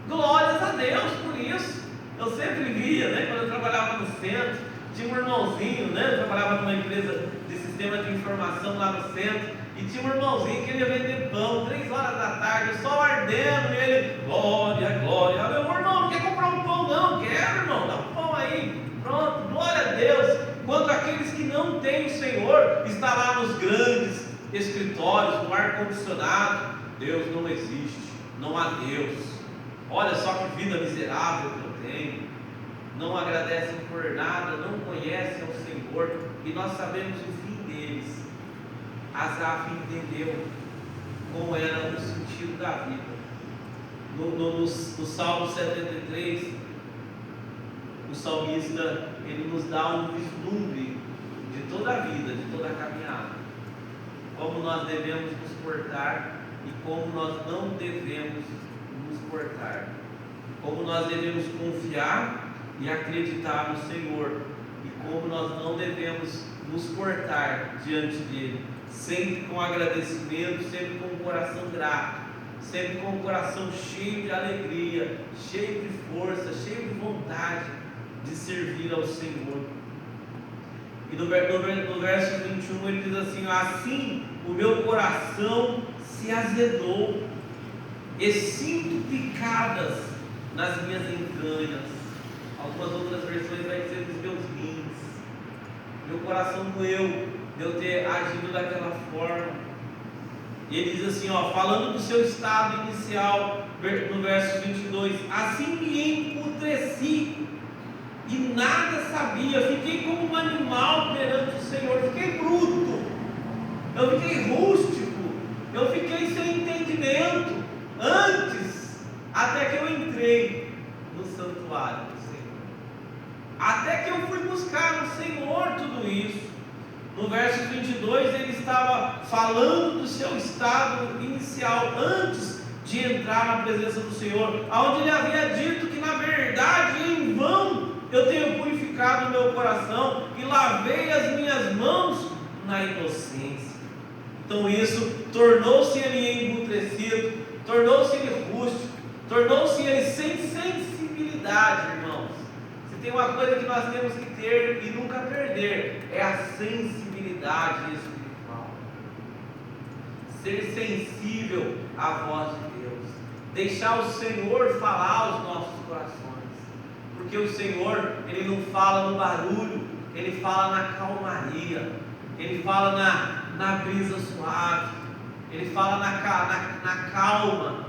Glórias a Deus por isso. Eu sempre via, quando eu trabalhava no centro, tinha um irmãozinho, eu trabalhava numa empresa de sistema de informação lá no centro, e tinha um irmãozinho que ele ia vender pão, 3 horas da tarde, o sol ardendo, e ele, glória, glória. Meu irmão, não quer comprar um pão? Não, quero, irmão, dá um pão aí, pronto, glória a Deus. Quanto aqueles que não têm o Senhor, está lá nos grandes escritórios, no ar-condicionado, Deus não existe, não há Deus, olha só que vida miserável que eu tenho, não agradecem por nada, não conhecem o Senhor, e nós sabemos o fim deles. Asaf entendeu como era o sentido da vida. No Salmo 73, o salmista, ele nos dá um vislumbre de toda a vida, de toda a caminhada, como nós devemos nos portar e como nós não devemos nos portar, como nós devemos confiar e acreditar no Senhor, e como nós não devemos nos portar diante dele, sempre com agradecimento, sempre com o coração grato, sempre com o coração cheio de alegria, cheio de força, cheio de vontade de servir ao Senhor. E no verso 21 ele diz assim: assim o meu coração se azedou, e sinto picadas nas minhas entranhas. Algumas outras versões vai dizer dos meus rins. Meu coração doeu de eu ter agido daquela forma. E ele diz assim, falando do seu estado inicial, no verso 22, assim me emputreci e nada sabia, fiquei como um animal perante o Senhor, fiquei bruto, eu fiquei rústico, eu fiquei sem entendimento, antes, até que eu entrei no santuário do Senhor, até que eu fui buscar no Senhor tudo isso. No verso 22 ele estava falando do seu estado inicial, antes de entrar na presença do Senhor, onde ele havia dito que na verdade em vão eu tenho purificado o meu coração e lavei as minhas mãos na inocência. Então isso tornou-se ele embutrecido, tornou-se ele rústico, tornou-se ele sem sensibilidade, irmãos. Se tem uma coisa que nós temos que ter e nunca perder, é a sensibilidade espiritual. Ser sensível à voz de Deus, deixar o Senhor falar aos nossos corações, porque o Senhor, Ele não fala no barulho, Ele fala na calmaria, Ele fala na brisa suave, Ele fala na calma.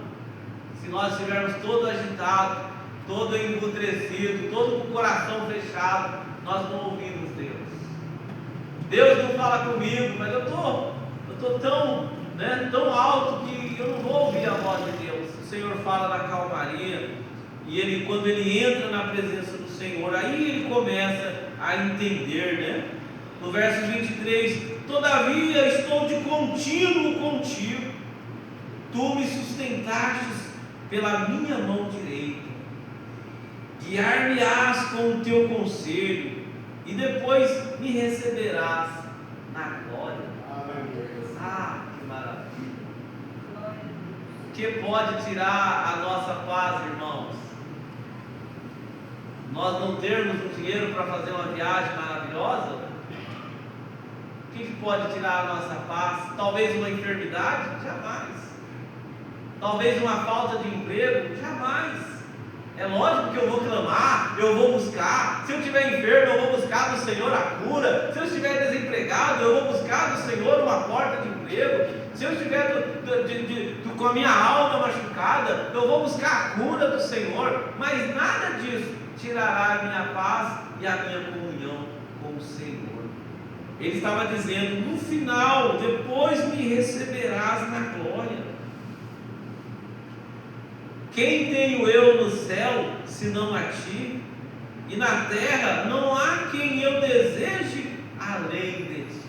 Se nós estivermos todo agitado, todo embutrecido, todo com o coração fechado, nós não ouvimos Deus. Deus não fala comigo, mas eu estou tão alto que eu não vou ouvir a voz de Deus. O Senhor fala na calmaria. E quando ele entra na presença do Senhor, aí ele começa a entender, No verso 23: todavia estou de contínuo contigo, tu me sustentastes pela minha mão direita, guiar-me-ás com o teu conselho, e depois me receberás na glória. Ah, que maravilha! O que pode tirar a nossa paz, irmãos? Nós não termos um dinheiro para fazer uma viagem maravilhosa? O que pode tirar a nossa paz? Talvez uma enfermidade? Jamais. Talvez uma falta de emprego? Jamais. É lógico que eu vou clamar, eu vou buscar. Se eu estiver enfermo, eu vou buscar do Senhor a cura. Se eu estiver desempregado, eu vou buscar do Senhor uma porta de emprego. Se eu estiver com a minha alma machucada, eu vou buscar a cura do Senhor. Mas nada disso tirará a minha paz e a minha comunhão com o Senhor. Ele estava dizendo: no final, depois me receberás na glória. Quem tenho eu no céu, senão a ti? E na terra não há quem eu deseje além de ti.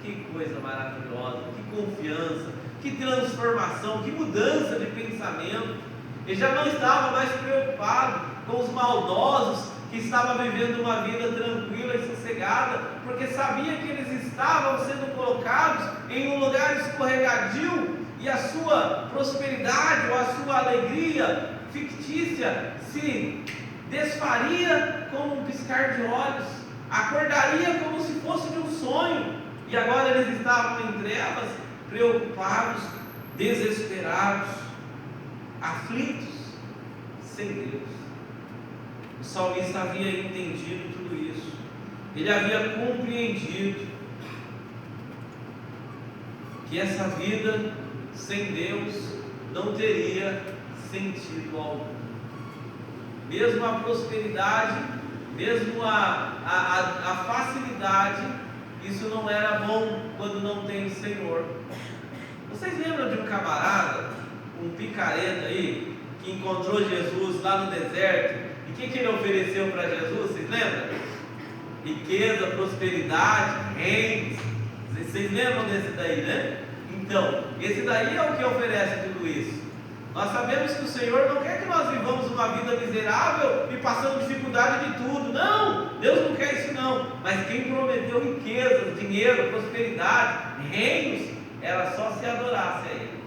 Que coisa maravilhosa, que confiança, que transformação, que mudança de pensamento. Ele já não estava mais preocupado com os maldosos que estavam vivendo uma vida tranquila e sossegada, porque sabia que eles estavam sendo colocados em um lugar escorregadio, e a sua prosperidade ou a sua alegria fictícia se desfaria como um piscar de olhos, acordaria como se fosse de um sonho, e agora eles estavam em trevas, preocupados, desesperados, aflitos, sem Deus. O salmista havia entendido tudo isso, ele havia compreendido que essa vida sem Deus não teria sentido algum. Mesmo a prosperidade, mesmo a facilidade, isso não era bom quando não tem o Senhor. Vocês lembram de um camarada, um picareta aí, que encontrou Jesus lá no deserto? E o que ele ofereceu para Jesus? Vocês lembram? Riqueza, prosperidade, reinos. Vocês lembram desse daí, né? Então, esse daí é o que oferece tudo isso. Nós sabemos que o Senhor não quer que nós vivamos uma vida miserável e passando dificuldade de tudo. Não, Deus não quer isso não. Mas quem prometeu riquezas, dinheiro, prosperidade, reinos, era só se adorasse a Ele.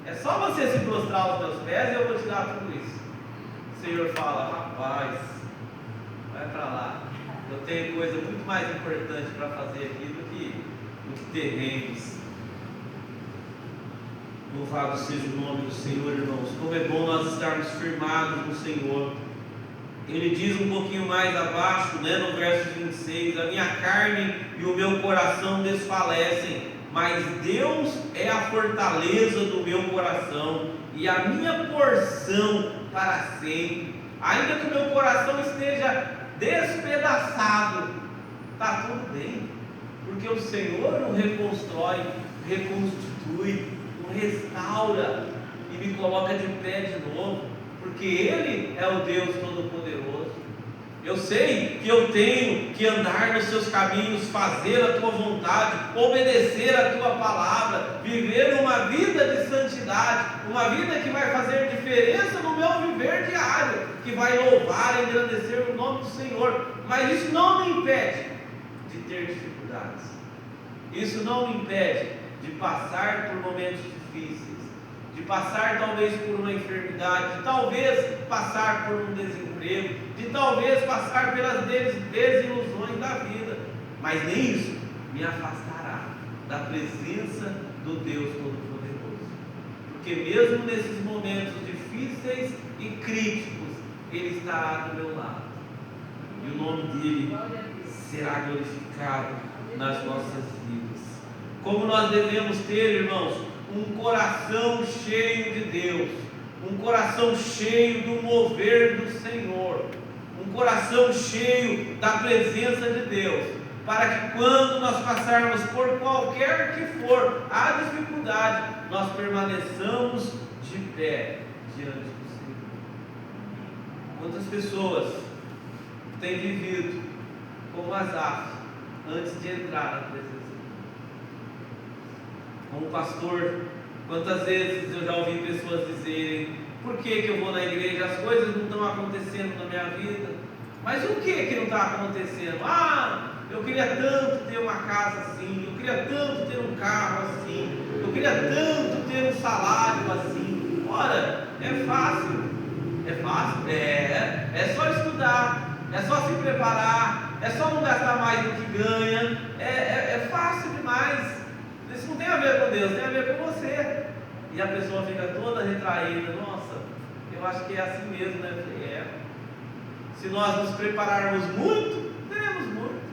É só você se prostrar aos meus pés e eu vou te dar tudo isso. O Senhor fala: rapaz, vai para lá. Eu tenho coisa muito mais importante para fazer aqui do que terrenos. Louvado seja o nome do Senhor, irmãos. Como é bom nós estarmos firmados no Senhor. Ele diz um pouquinho mais abaixo, no verso 26: a minha carne e o meu coração desfalecem, mas Deus é a fortaleza do meu coração e a minha porção para sempre. Ainda que o meu coração esteja despedaçado, está tudo bem, porque o Senhor o reconstrói, reconstitui, restaura e me coloca de pé de novo, porque Ele é o Deus Todo-Poderoso. Eu sei que eu tenho que andar nos seus caminhos, fazer a tua vontade, obedecer a tua palavra, viver uma vida de santidade, uma vida que vai fazer diferença no meu viver diário, que vai louvar e engrandecer o nome do Senhor. Mas isso não me impede de ter dificuldades, isso não me impede de passar por momentos difíceis, de passar talvez por uma enfermidade, de talvez passar por um desemprego, de talvez passar pelas desilusões da vida, mas nem isso me afastará da presença do Deus Todo-Poderoso, porque mesmo nesses momentos difíceis e críticos, Ele estará do meu lado, e o nome dEle será glorificado nas nossas vidas. Como nós devemos ter, irmãos, um coração cheio de Deus, um coração cheio do mover do Senhor, um coração cheio da presença de Deus, para que quando nós passarmos por qualquer que for a dificuldade, nós permaneçamos de pé diante do Senhor. Quantas pessoas têm vivido como Asaf, antes de entrar na presença de Deus. Como pastor, quantas vezes eu já ouvi pessoas dizerem: por que eu vou na igreja? As coisas não estão acontecendo na minha vida. Mas o que não está acontecendo? Eu queria tanto ter uma casa assim, eu queria tanto ter um carro assim, eu queria tanto ter um salário assim. Ora, é fácil, é só estudar, é só se preparar, é só não gastar mais do que ganha, é fácil demais. Isso não tem a ver com Deus, tem a ver com você. E a pessoa fica toda retraída: nossa, eu acho que é assim mesmo, né? Eu falei: se nós nos prepararmos muito, teremos muito.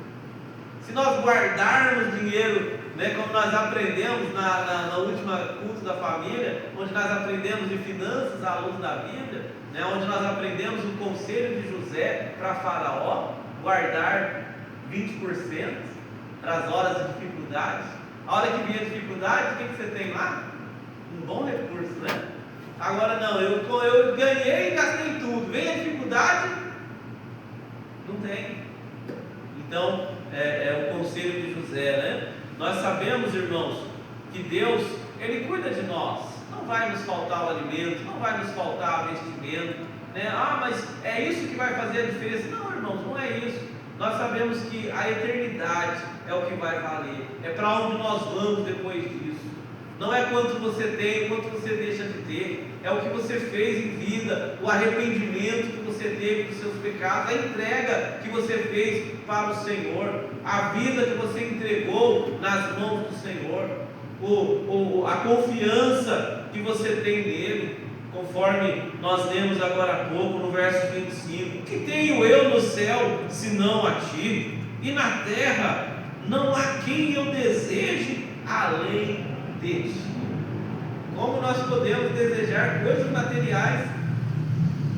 Se nós guardarmos dinheiro, né, como nós aprendemos na última culto da família, onde nós aprendemos de finanças à luz da Bíblia, né, onde nós aprendemos o conselho de José para Faraó, guardar 20% para as horas de dificuldade. A hora que vier a dificuldade, o que você tem lá? Um bom recurso, né? Agora não, eu ganhei e gastei tudo. Vem a dificuldade, não tem. Então, é o conselho de José, né? Nós sabemos, irmãos, que Deus, Ele cuida de nós. Não vai nos faltar o alimento, não vai nos faltar o vestimento, né? Mas é isso que vai fazer a diferença. Não, irmãos, não é isso. Nós sabemos que a eternidade é o que vai valer. É para onde nós vamos depois disso. Não é quanto você tem, quanto você deixa de ter. É o que você fez em vida, o arrependimento que você teve dos seus pecados, a entrega que você fez para o Senhor, a vida que você entregou nas mãos do Senhor, a confiança que você tem nele, conforme nós lemos agora há pouco no verso 25: que tenho eu no céu senão a ti, e na terra não há quem eu deseje além de ti. Como nós podemos desejar coisas materiais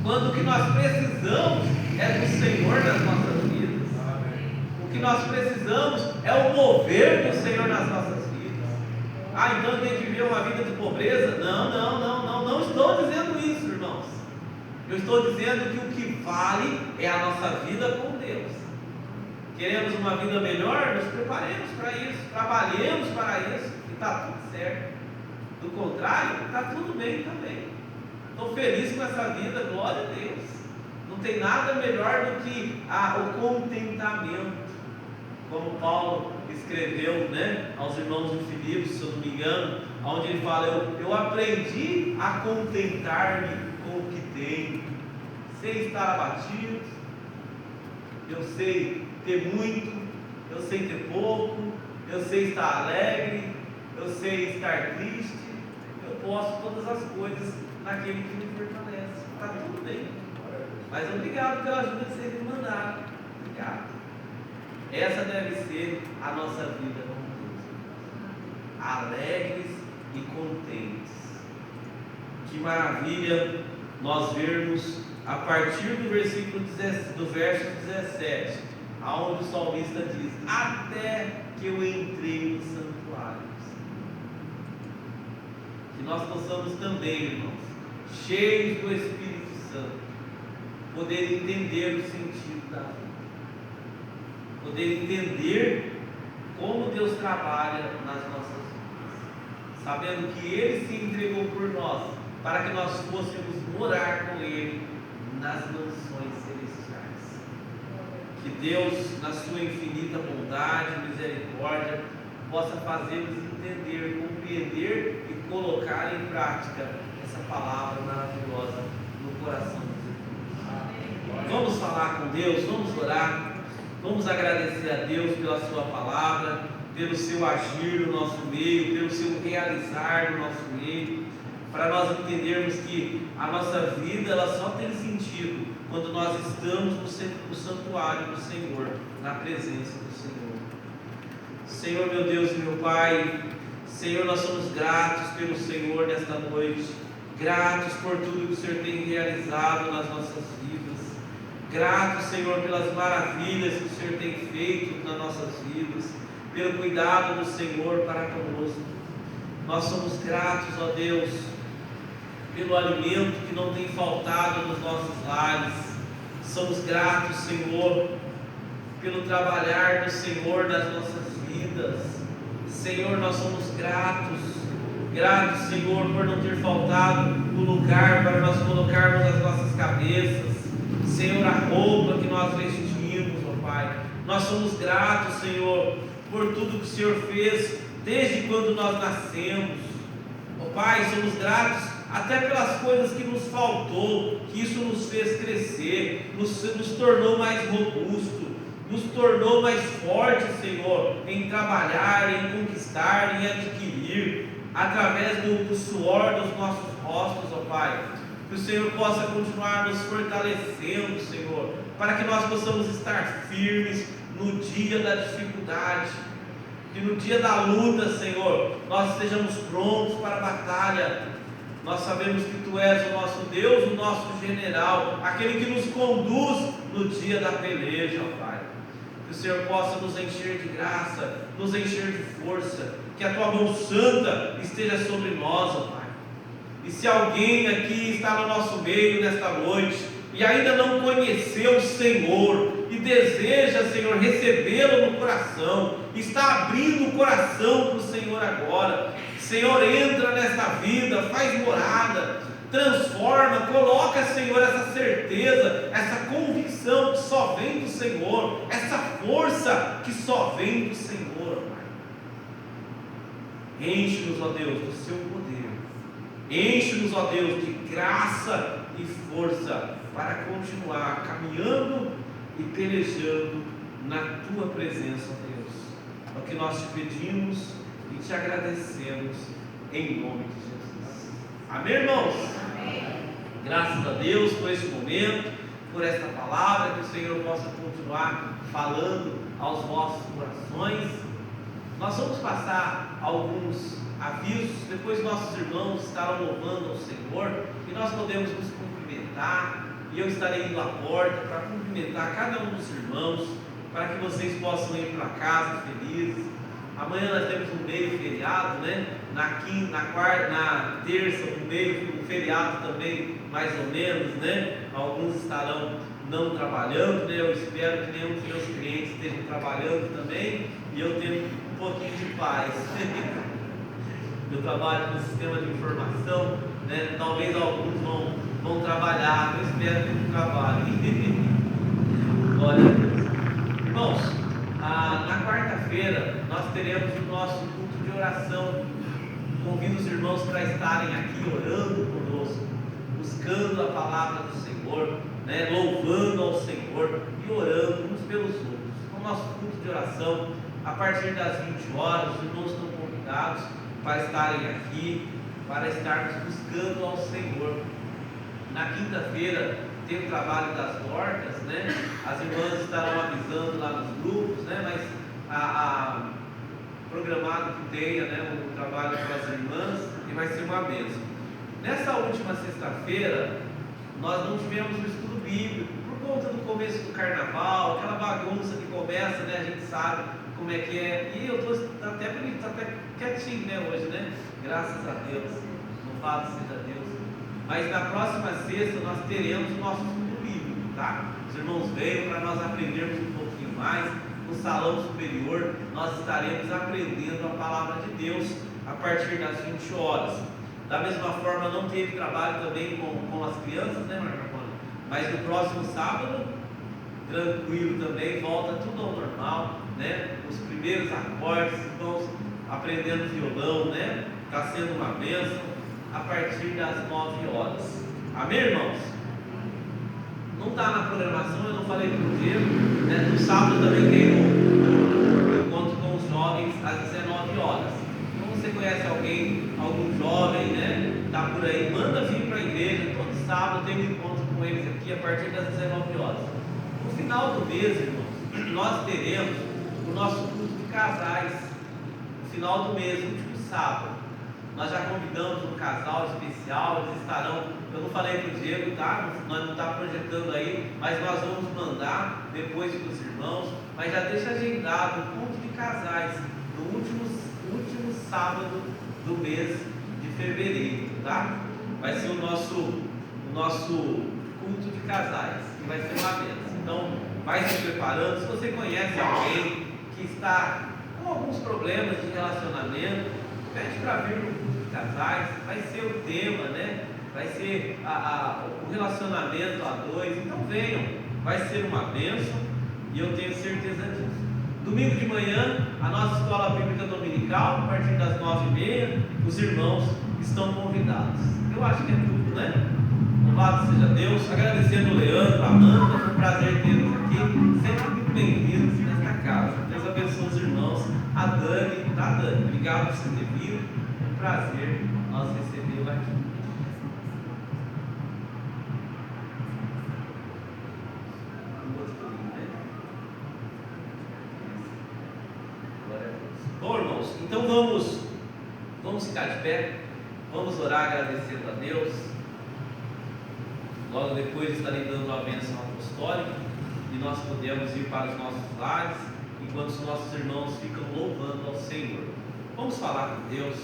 quando o que nós precisamos é do Senhor nas nossas vidas? O que nós precisamos é o mover do Senhor nas nossas vidas. Então tem que viver uma vida de pobreza? Não estou dizendo isso, irmãos. Eu estou dizendo que o que vale é a nossa vida com Deus. Queremos uma vida melhor? Nos preparemos para isso, trabalhemos para isso, e está tudo certo. Do contrário, está tudo bem também. Estou feliz com essa vida, glória a Deus. Não tem nada melhor do que o contentamento, como Paulo escreveu, né, aos irmãos de Filipos, se eu não me engano, onde ele fala: eu aprendi a contentar-me com o que tenho. Sei estar abatido, eu sei ter muito, eu sei ter pouco, eu sei estar alegre, eu sei estar triste. Eu posso todas as coisas naquele que me fortalece. Está tudo bem. Mas obrigado pela ajuda que vocês me mandaram. Obrigado. Essa deve ser a nossa vida com Deus. Alegres e contentes. Que maravilha nós vermos a partir do verso 17, aonde o salmista diz: até que eu entrei no santuário. Que nós possamos também, irmãos, cheios do Espírito Santo, poder entender o sentido da vida, poder entender como Deus trabalha nas nossas vidas, sabendo que Ele se entregou por nós, para que nós fôssemos morar com Ele nas mansões celestiais. Que Deus, na sua infinita bondade e misericórdia, possa fazê-los entender, compreender e colocar em prática essa palavra maravilhosa no coração dos irmãos. Vamos falar com Deus, vamos orar, vamos agradecer a Deus pela sua palavra, pelo seu agir no nosso meio, pelo seu realizar no nosso meio, para nós entendermos que a nossa vida ela só tem sentido quando nós estamos no santuário do Senhor, na presença do Senhor. Senhor, meu Deus e meu Pai, Senhor, nós somos gratos pelo Senhor nesta noite, gratos por tudo que o Senhor tem realizado nas nossas vidas, gratos, Senhor, pelas maravilhas que o Senhor tem feito nas nossas vidas, pelo cuidado do Senhor para conosco. Nós somos gratos, ó Deus, pelo alimento que não tem faltado nos nossos lares. Somos gratos, Senhor, pelo trabalhar do Senhor nas nossas vidas. Senhor, nós somos gratos, Senhor, por não ter faltado o lugar para nós colocarmos as nossas cabeças, Senhor, a roupa que nós vestimos, ó Pai. Nós somos gratos, Senhor, por tudo que o Senhor fez desde quando nós nascemos, ó Pai. Somos gratos até pelas coisas que nos faltou, que isso nos fez crescer, nos tornou mais robusto, nos tornou mais fortes, Senhor, em trabalhar, em conquistar, em adquirir, através do suor dos nossos rostos, ó Pai. Que o Senhor possa continuar nos fortalecendo, Senhor, para que nós possamos estar firmes no dia da dificuldade, que no dia da luta, Senhor, nós estejamos prontos para a batalha. Nós sabemos que Tu és o nosso Deus, o nosso general, aquele que nos conduz no dia da peleja, ó Pai. Que o Senhor possa nos encher de graça, nos encher de força, que a Tua mão santa esteja sobre nós, ó Pai. E se alguém aqui está no nosso meio nesta noite e ainda não conheceu o Senhor e deseja, Senhor, recebê-lo no coração, está abrindo o coração para o Senhor agora, Senhor, entra nesta vida, faz morada, transforma, coloca, Senhor, essa certeza, essa convicção que só vem do Senhor, essa força que só vem do Senhor, Pai. Enche-nos, ó Deus, do Seu poder, enche-nos, ó Deus, de graça e força para continuar caminhando e pelejando na Tua presença, ó Deus. É o que nós Te pedimos e Te agradecemos em nome de Jesus. Amém, irmãos? Amém. Graças a Deus por esse momento, por esta palavra, que o Senhor possa continuar falando aos vossos corações. Nós vamos passar alguns avisos, depois nossos irmãos estarão louvando ao Senhor e nós podemos nos cumprimentar, e eu estarei indo à porta para cumprimentar cada um dos irmãos, para que vocês possam ir para casa felizes. Amanhã nós temos um meio feriado, né? Na terça, um feriado também, mais ou menos, né? Alguns estarão não trabalhando, né? Eu espero que nenhum dos meus clientes estejam trabalhando também, e eu tenho um pouquinho de paz. Eu trabalho no sistema de informação, né? Talvez alguns vão trabalhar, eu espero que não trabalhem. Glória a Deus. Irmãos, na quarta-feira nós teremos o nosso culto de oração. Convido os irmãos para estarem aqui orando conosco, buscando a palavra do Senhor, né? Louvando ao Senhor e orando uns pelos outros. O nosso culto de oração, a partir das 20 horas, os irmãos estão convidados para estarem aqui, para estarmos buscando ao Senhor. Na quinta-feira tem o trabalho das hortas, né? As irmãs estarão avisando lá nos grupos, né? Mas programado que tenha, né, o trabalho para as irmãs, e vai ser uma bênção. Nessa última sexta-feira nós não tivemos o estudo bíblico por conta do começo do carnaval, aquela bagunça que começa, né? A gente sabe como é que é, e eu estou até bonito, tá até quietinho, né, hoje, né? Graças a Deus, louvado seja Deus. Mas na próxima sexta nós teremos o nosso estudo bíblico, tá? Os irmãos veem para nós aprendermos um pouquinho mais. No salão superior nós estaremos aprendendo a palavra de Deus a partir das 20 horas. Da mesma forma, não teve trabalho também com as crianças, né, Marcona? Mas no próximo sábado, tranquilo também, volta tudo ao normal, né? Os primeiros acordes, irmãos aprendendo violão, né? Está sendo uma bênção a partir das 9 horas. Amém, irmãos? Não está na programação, eu não falei para o Diego, né? No sábado também tem um encontro com os jovens às 19 horas. Então você conhece alguém, algum jovem, né? Está por aí, manda vir para a igreja. Todo sábado tem um encontro com eles aqui a partir das 19 horas. No final do mês, irmãos, nós teremos o nosso culto de casais. No final do mês, último sábado. Nós já convidamos um casal especial, eles estarão, eu não falei para o Diego, tá? Nós não estamos projetando aí, mas nós vamos mandar depois para os irmãos, mas já deixa agendado o culto de casais no último sábado do mês de fevereiro, tá? Vai ser o nosso culto de casais, que vai ser uma bênção. Então, vai se preparando. Se você conhece alguém que está com alguns problemas de relacionamento, pede para vir no grupo de casais, vai ser o tema, né? Vai ser o relacionamento a dois. Então venham, vai ser uma bênção e eu tenho certeza disso. Domingo de manhã, a nossa escola bíblica dominical, a partir das 9h30, os irmãos estão convidados. Eu acho que é tudo, né? Louvado seja Deus. Agradecendo o Leandro, a Amanda, foi um prazer tê-los aqui, sempre muito bem-vindos nesta casa. Deus abençoe os irmãos. A Dani, tá, Dani? Obrigado por você ter vindo. É um prazer nós recebê-lo aqui. Bom, irmãos, então vamos ficar de pé, vamos orar agradecendo a Deus. Logo depois estarei dando a bênção apostólica e nós podemos ir para os nossos lares enquanto os nossos irmãos ficam louvando ao Senhor. Vamos falar com Deus.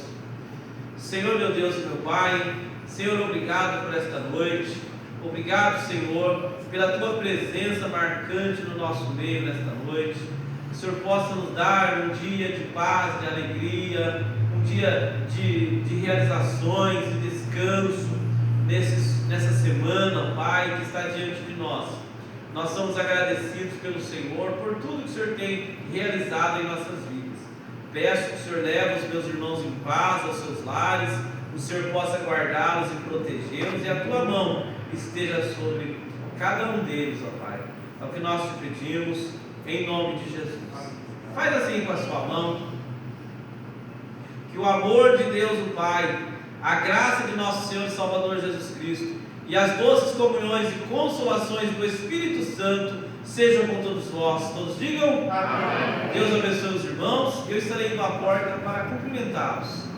Senhor, meu Deus e meu Pai, Senhor, obrigado por esta noite. Obrigado, Senhor, pela Tua presença marcante no nosso meio nesta noite. Que o Senhor possa nos dar um dia de paz, de alegria, um dia de realizações, de descanso nessa semana, Pai, que está diante de nós. Nós somos agradecidos pelo Senhor por tudo que o Senhor tem realizado em nossas vidas. Peço que o Senhor leve os meus irmãos em paz aos seus lares, o Senhor possa guardá-los e protegê-los, e a Tua mão esteja sobre cada um deles, ó Pai. É o que nós te pedimos, em nome de Jesus. Faz assim com a sua mão. Que o amor de Deus o Pai, a graça de nosso Senhor e Salvador Jesus Cristo e as doces comunhões e consolações do Espírito Santo sejam com todos vós. Todos digam amém. Deus abençoe os irmãos. Eu estarei indo à porta para cumprimentá-los.